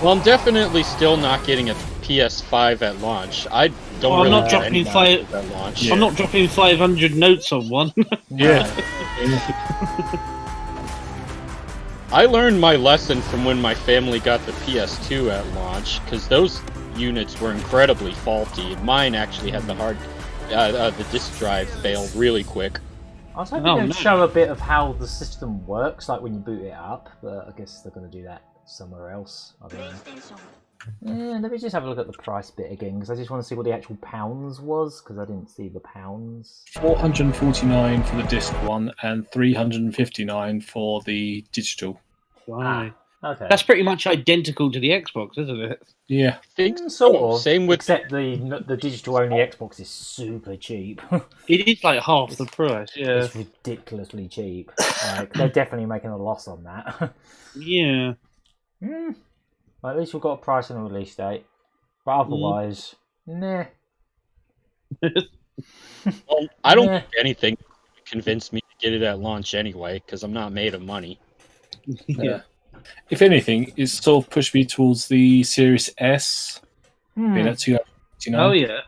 D: Well, I'm definitely still not getting a PS5 at launch. I don't
B: I'm
D: really
B: not
D: get
B: dropping
D: any
B: five-
D: monitors at launch.
B: I'm not dropping 500 notes on one.
C: Yeah.
D: I learned my lesson from when my family got the PS2 at launch, because those units were incredibly faulty. Mine actually had the disk drive failed really quick.
A: I was hoping
B: Oh,
A: they'd
B: no.
A: show a bit of how the system works, like when you boot it up, but I guess they're going to do that somewhere else. I don't know. Let me just have a look at the price bit again, because I just want to see what the actual pounds was, because I didn't see the pounds.
C: 449 for the disc one and 359 for the digital.
B: Right.
A: Okay.
B: That's pretty much identical to the Xbox, isn't it?
C: Yeah.
A: Sort of.
D: Same with
A: Except the digital only Xbox is super cheap.
B: It is like half the price. Yeah.
A: It's ridiculously cheap. Like, they're definitely making a loss on that.
B: Yeah.
A: Well, at least we've got a price and a release date. But otherwise, nah.
D: Well, I don't
A: Yeah.
D: think anything convinced me to get it at launch anyway, because I'm not made of money.
C: Yeah. If anything, it's sort of pushed me towards the Series S. Being at 259.
B: Oh yeah.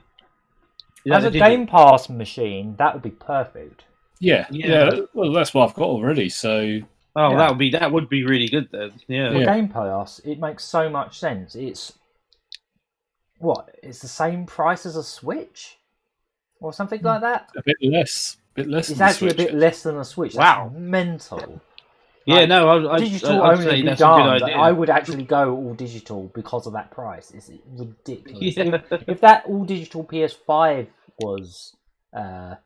A: As a Game Pass machine, that would be perfect.
C: Yeah.
B: Yeah.
C: Well, that's what I've got already. So.
B: Oh,
A: Yeah.
B: that would be really good then. Yeah.
A: For Game Pass, it makes so much sense. It's it's the same price as a Switch, or something like that.
C: A bit less.
A: It's
C: than
A: actually
C: the
A: a bit
C: Switch.
A: less than a Switch. That's
B: Wow.
A: mental.
B: Yeah,
A: Like,
B: no,
A: digital
B: I'd
A: only
B: say
A: be
B: that's a good
A: darned.
B: idea.
A: I would actually go all digital because of that price. It's ridiculous.
B: Yeah.
A: If that all digital PS5 was that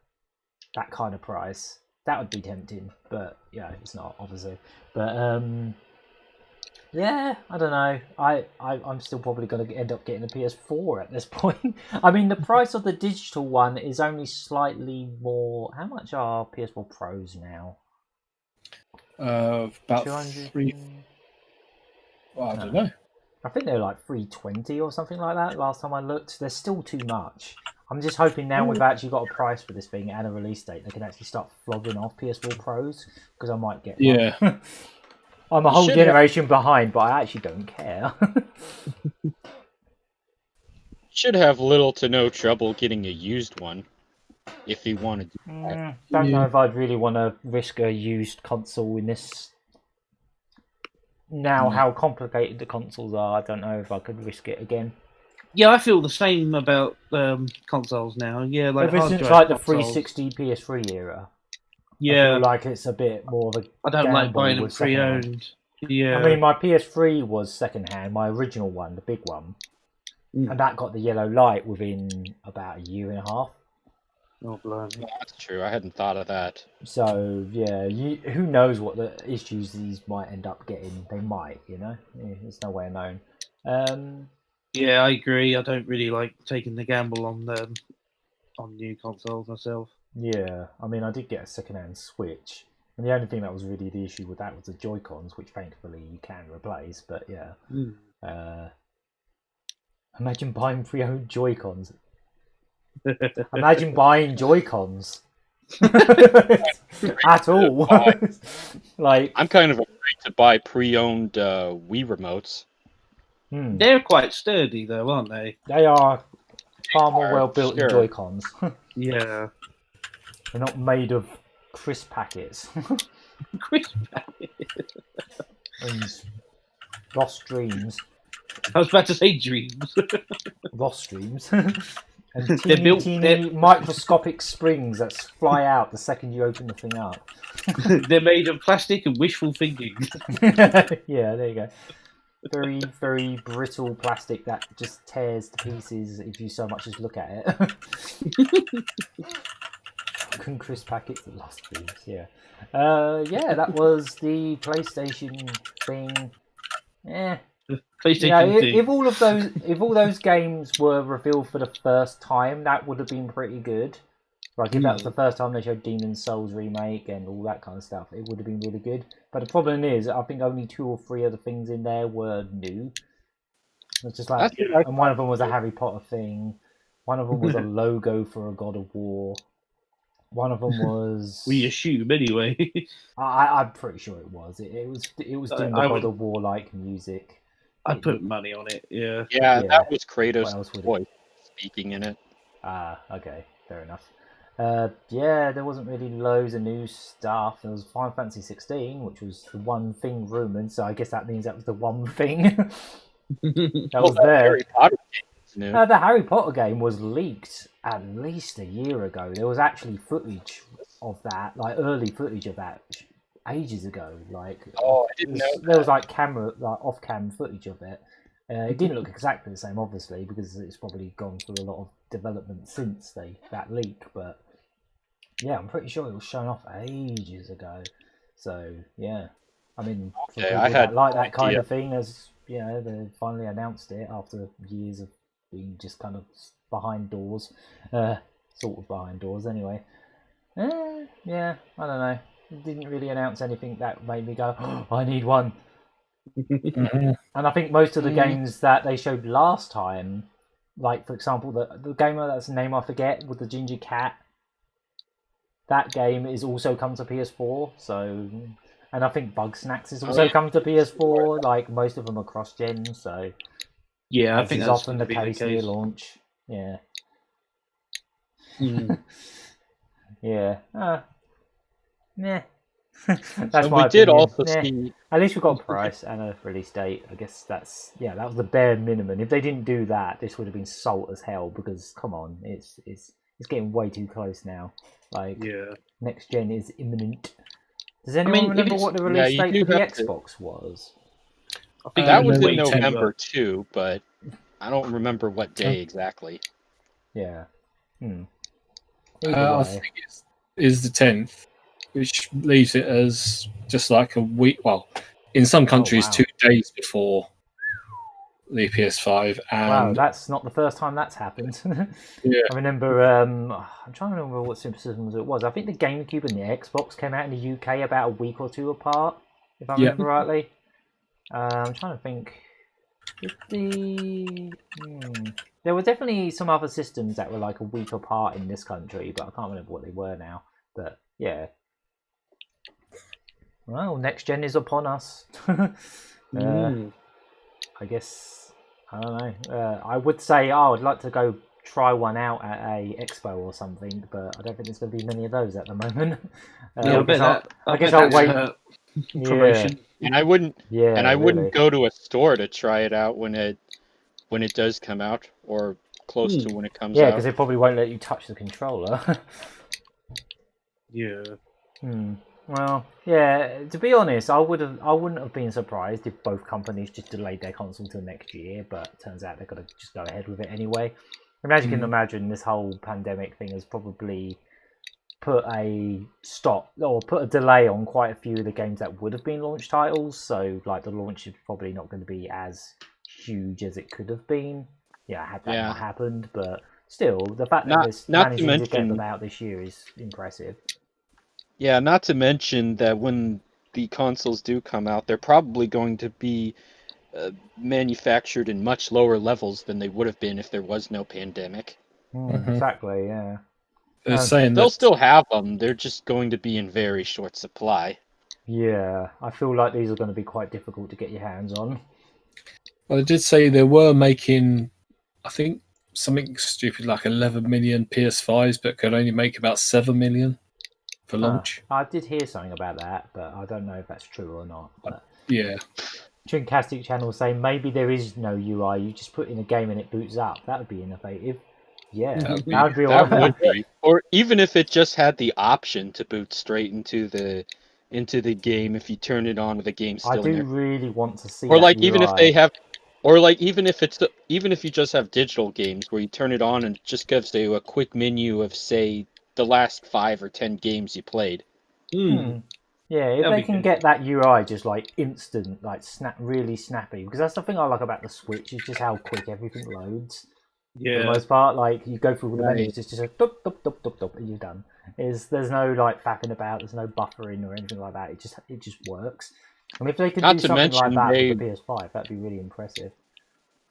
A: kind of price, that would be tempting. But yeah, it's not, obviously. But yeah, I don't know. I'm still probably going to end up getting a PS4 at this point. I mean, the price of the digital one is only slightly more. How much are PS4 Pros now?
C: About
A: 200?
C: 3. Well, I don't know.
A: I think they're like 320 or something like that. Last time I looked, there's still too much. I'm just hoping now we've actually got a price for this thing and a release date, they can actually start flogging off PS4 Pros because I might get one.
C: Yeah.
A: I'm a whole generation behind, but I actually don't care.
D: Should have little to no trouble getting a used one if he wanted to.
A: Don't know if I'd really want to risk a used console in this. Now, how complicated the consoles are, I don't know if I could risk it again.
B: Yeah, I feel the same about consoles now. Yeah, like
A: ever since like the 360 PS3 era.
B: Yeah,
A: I feel like it's a bit more of a.
B: I don't like
A: gamble
B: buying them
A: with secondhand.
B: pre-owned. Yeah,
A: I mean, my PS3 was secondhand, my original one, the big one, and that got the yellow light within about a year and a half.
B: Oh, blimey.
D: Oh, that's true. I hadn't thought of that.
A: So yeah, who knows what the issues these might end up getting? They might, you know. There's no way of knowing.
B: Yeah, I agree. I don't really like taking the gamble on new consoles myself.
A: Yeah, I mean, I did get a second-hand Switch, and the only thing that was really the issue with that was the Joy-Cons, which thankfully you can replace. But yeah, imagine buying pre-owned Joy-Cons. Imagine buying Joy-Cons at all. Like,
D: I'm kind of afraid to buy pre-owned Wii remotes.
B: They're quite sturdy, though, aren't they?
A: They are far more well built than Joy-Cons.
B: Yeah,
A: they're not made of crisp packets.
B: Crisp packets.
A: And lost dreams.
B: I was about to say dreams.
A: Lost dreams. And teeny microscopic springs that fly out the second you open the thing up.
B: They're made of plastic and wishful thinking.
A: Yeah, there you go. Very, very brittle plastic that just tears to pieces if you so much as look at it. Fucking crisp packets of lost dreams, yeah. Yeah, that was the PlayStation thing. If all those games were revealed for the first time, that would have been pretty good. Like if that was the first time they showed Demon's Souls remake and all that kind of stuff, it would have been really good. But the problem is, I think only 2 or 3 of the things in there were new. It's just like, and one of them was a Harry Potter thing. One of them was a logo for a God of War. One of them was.
B: We assume anyway.
A: I'm pretty sure it was. It was doing the God of War like music.
B: I'd put money on it. Yeah.
D: Yeah, that was Kratos' voice speaking in it.
A: Okay, fair enough. Yeah, there wasn't really loads of new stuff. There was Final Fantasy 16, which was the one thing rumoured, so I guess that means that was the one thing that was there. The Harry Potter game was leaked at least a year ago. There was actually footage of that, like early footage of that, ages ago. Like,
D: I didn't know
A: there was like off-cam footage of it. It didn't look exactly the same, obviously, because it's probably gone through a lot of development since that leak. But yeah, I'm pretty sure it was shown off ages ago. So yeah, I mean, for people that like that kind of thing, as you know, they finally announced it after years of being just kind of behind doors, sort of behind doors, anyway. Yeah, I don't know. It didn't really announce anything that made me go, oh, I need one. And I think most of the games that they showed last time, like for example the game that's name I forget with the ginger cat, that game is also come to PS4. So, and I think Bug Snacks has also come to PS4. Like most of them are cross-gen. So
B: yeah, I think that's
A: often the case near launch. Yeah. Yeah. Nah. That's
D: so
A: my
D: we did
A: opinion.
D: also see.
A: At least we got a price and a release date. I guess that was the bare minimum. If they didn't do that, this would have been salt as hell. Because come on, it's getting way too close now. Like next gen is imminent. Does anyone remember what the release date for the Xbox was?
D: I think that was in November too, but I don't remember what day exactly.
A: Yeah.
C: I think it is the 10th. Which leaves it as just like a week. Well, in some countries, 2 days before the PS5. And
A: wow, that's not the first time that's happened.
C: Yeah.
A: I remember. I'm trying to remember what systems it was. I think the GameCube and the Xbox came out in the UK about a week or 2 apart, if I remember rightly. I'm trying to think. There were definitely some other systems that were like a week apart in this country, but I can't remember what they were now. But yeah. Well, next gen is upon us. I guess, I don't know. I would say, I'd like to go try one out at a expo or something, but I don't think there's going to be many of those at the moment. I guess I'll wait.
B: Promotion.
D: And I wouldn't.
A: Yeah,
D: and I
A: really.
D: wouldn't go to a store to try it out when it does come out, or close to when it comes
A: Yeah,
D: out.
A: because they probably won't let you touch the controller.
B: Yeah.
A: Well, yeah. To be honest, I wouldn't have been surprised if both companies just delayed their console till next year. But it turns out they're gonna just go ahead with it anyway. As you can imagine, this whole pandemic thing has probably put a stop or put a delay on quite a few of the games that would have been launch titles. So, like, the launch is probably not going to be as huge as it could have been. Yeah, had that not happened, but still, the fact that this managing to get them out this year is impressive.
D: Yeah, not to mention that when the consoles do come out, they're probably going to be manufactured in much lower levels than they would have been if there was no pandemic.
A: Exactly, yeah.
C: They're saying
D: they'll
C: that
D: still have them. They're just going to be in very short supply.
A: Yeah, I feel like these are going to be quite difficult to get your hands on.
C: well, they did say they were making, I think, something stupid like 11 million PS5s, but could only make about 7 million for launch.
A: I did hear something about that, but I don't know if that's true or not. But
C: Yeah.
A: Trincastic channel saying maybe there is no UI, you just put in a game and it boots up. That would be innovative. Yeah, that would be
D: That
A: alright.
D: would be. Or even if it just had the option to boot straight into the game if you turn it on with the game still
A: I
D: in
A: do
D: there.
A: really want to see.
D: Or
A: that
D: like even if
A: UI.
D: they have, or like even if you just have digital games where you turn it on and it just gives you a quick menu of, say, the last 5 or 10 games you played.
A: Yeah, if they can get that UI just like instant, like really snappy, because that's the thing I like about the Switch is just how quick everything loads. For the most part, like you go through all the menus, it's just a dup, dup, dup, dup, dup, and you're done. There's no like faffing about, there's no buffering or anything like that. It just works. And if they could do something like that with the PS5, that'd be really impressive.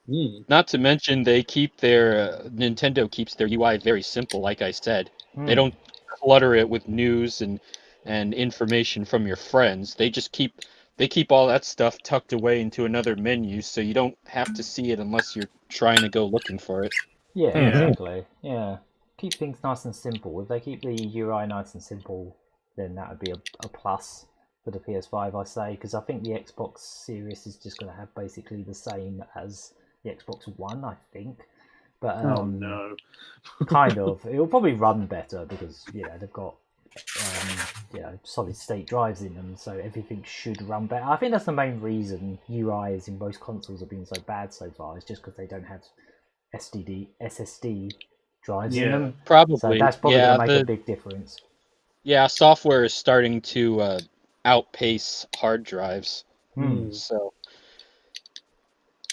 D: Not to mention Nintendo keeps their UI very simple. Like I said, they don't clutter it with news and information from your friends. They keep all that stuff tucked away into another menu, so you don't have to see it unless you're trying to go looking for it.
A: Yeah, exactly. Yeah, keep things nice and simple. If they keep the UI nice and simple, then that would be a plus for the PS5, I say, because I think the Xbox Series is just going to have basically the same as the Xbox One, I think. But
B: oh no,
A: kind of. It'll probably run better because they've got solid state drives in them, so everything should run better. I think that's the main reason UIs in most consoles have been so bad so far. It's just because they don't have SSD drives in them.
D: Probably.
A: So that's probably going to make a big difference.
D: Yeah, software is starting to outpace hard drives. So.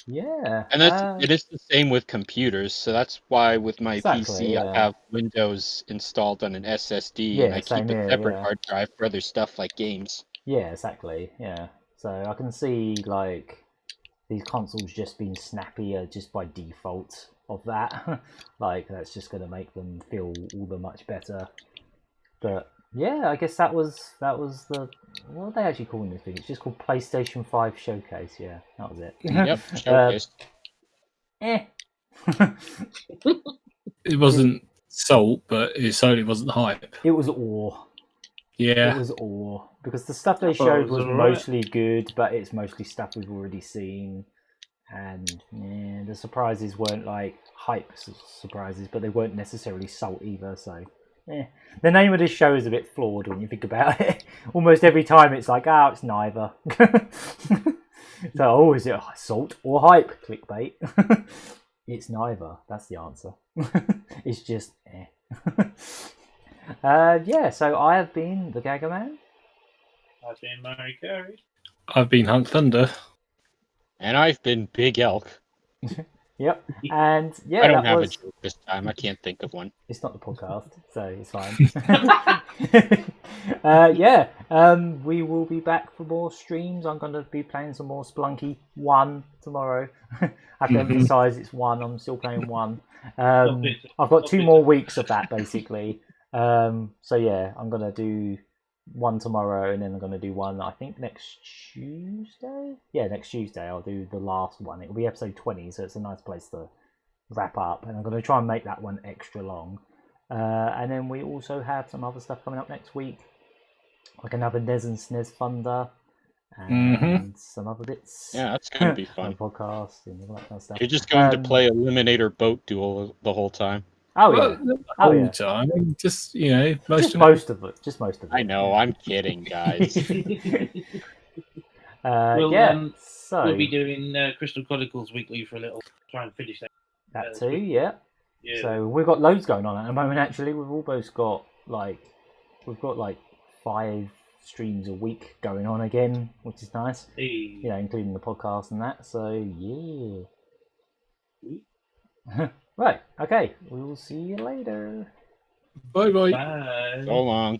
A: Yeah.
D: And it is the same with computers, so that's why with my PC I have Windows installed on an SSD and I keep a separate hard drive for other stuff like games.
A: Yeah, exactly. Yeah. So I can see like these consoles just being snappier just by default of that. Like that's just going to make them feel all the much better. But yeah, I guess that was the what are they actually calling this thing? It's just called PlayStation 5 Showcase. Yeah, that was it.
D: Yep, Showcase.
C: It wasn't salt, but it certainly wasn't hype.
A: It was awe.
C: Yeah.
A: It was awe. Because the stuff they showed was mostly good, but it's mostly stuff we've already seen. And the surprises weren't like hype surprises, but they weren't necessarily salt either, so the name of this show is a bit flawed when you think about it. Almost every time it's like, it's neither. So, is it salt or hype? Clickbait. It's neither. That's the answer. It's just so I have been the Gagger Man.
B: I've been Murray Carey.
C: I've been Hunk Thunder.
D: And I've been Big Elk.
A: Yep. And yeah,
D: I don't
A: that
D: have
A: was...
D: a joke this time. I can't think of one.
A: It's not the podcast, so it's fine. We will be back for more streams. I'm going to be playing some more Splunky 1 tomorrow. I have to emphasise it's 1. I'm still playing 1. I've got 2 more weeks of that, basically. So yeah, I'm going to do 1 tomorrow, and then I'm going to do 1, I think, next Tuesday? Yeah, next Tuesday I'll do the last one. It'll be episode 20, so it's a nice place to wrap up, and I'm going to try and make that one extra long. And then we also have some other stuff coming up next week, like another NES and SNES Thunder, and some other bits.
D: Yeah, that's going to be fun.
A: Podcast and all that kind of stuff.
D: You're just going to play Eliminator Boat Duel the whole time.
A: Oh yeah,
C: all the time. Just
A: most of it.
D: I know. I'm kidding, guys.
B: We'll be doing Crystal Chronicles weekly for a little. Try and finish that.
A: That too, yeah. So we've got loads going on at the moment. Actually, we've almost got like 5 streams a week going on again, which is nice.
B: Hey.
A: You know, including the podcast and that. So yeah. Right. Okay. We will see you later.
C: Bye bye.
B: Bye.
D: So long.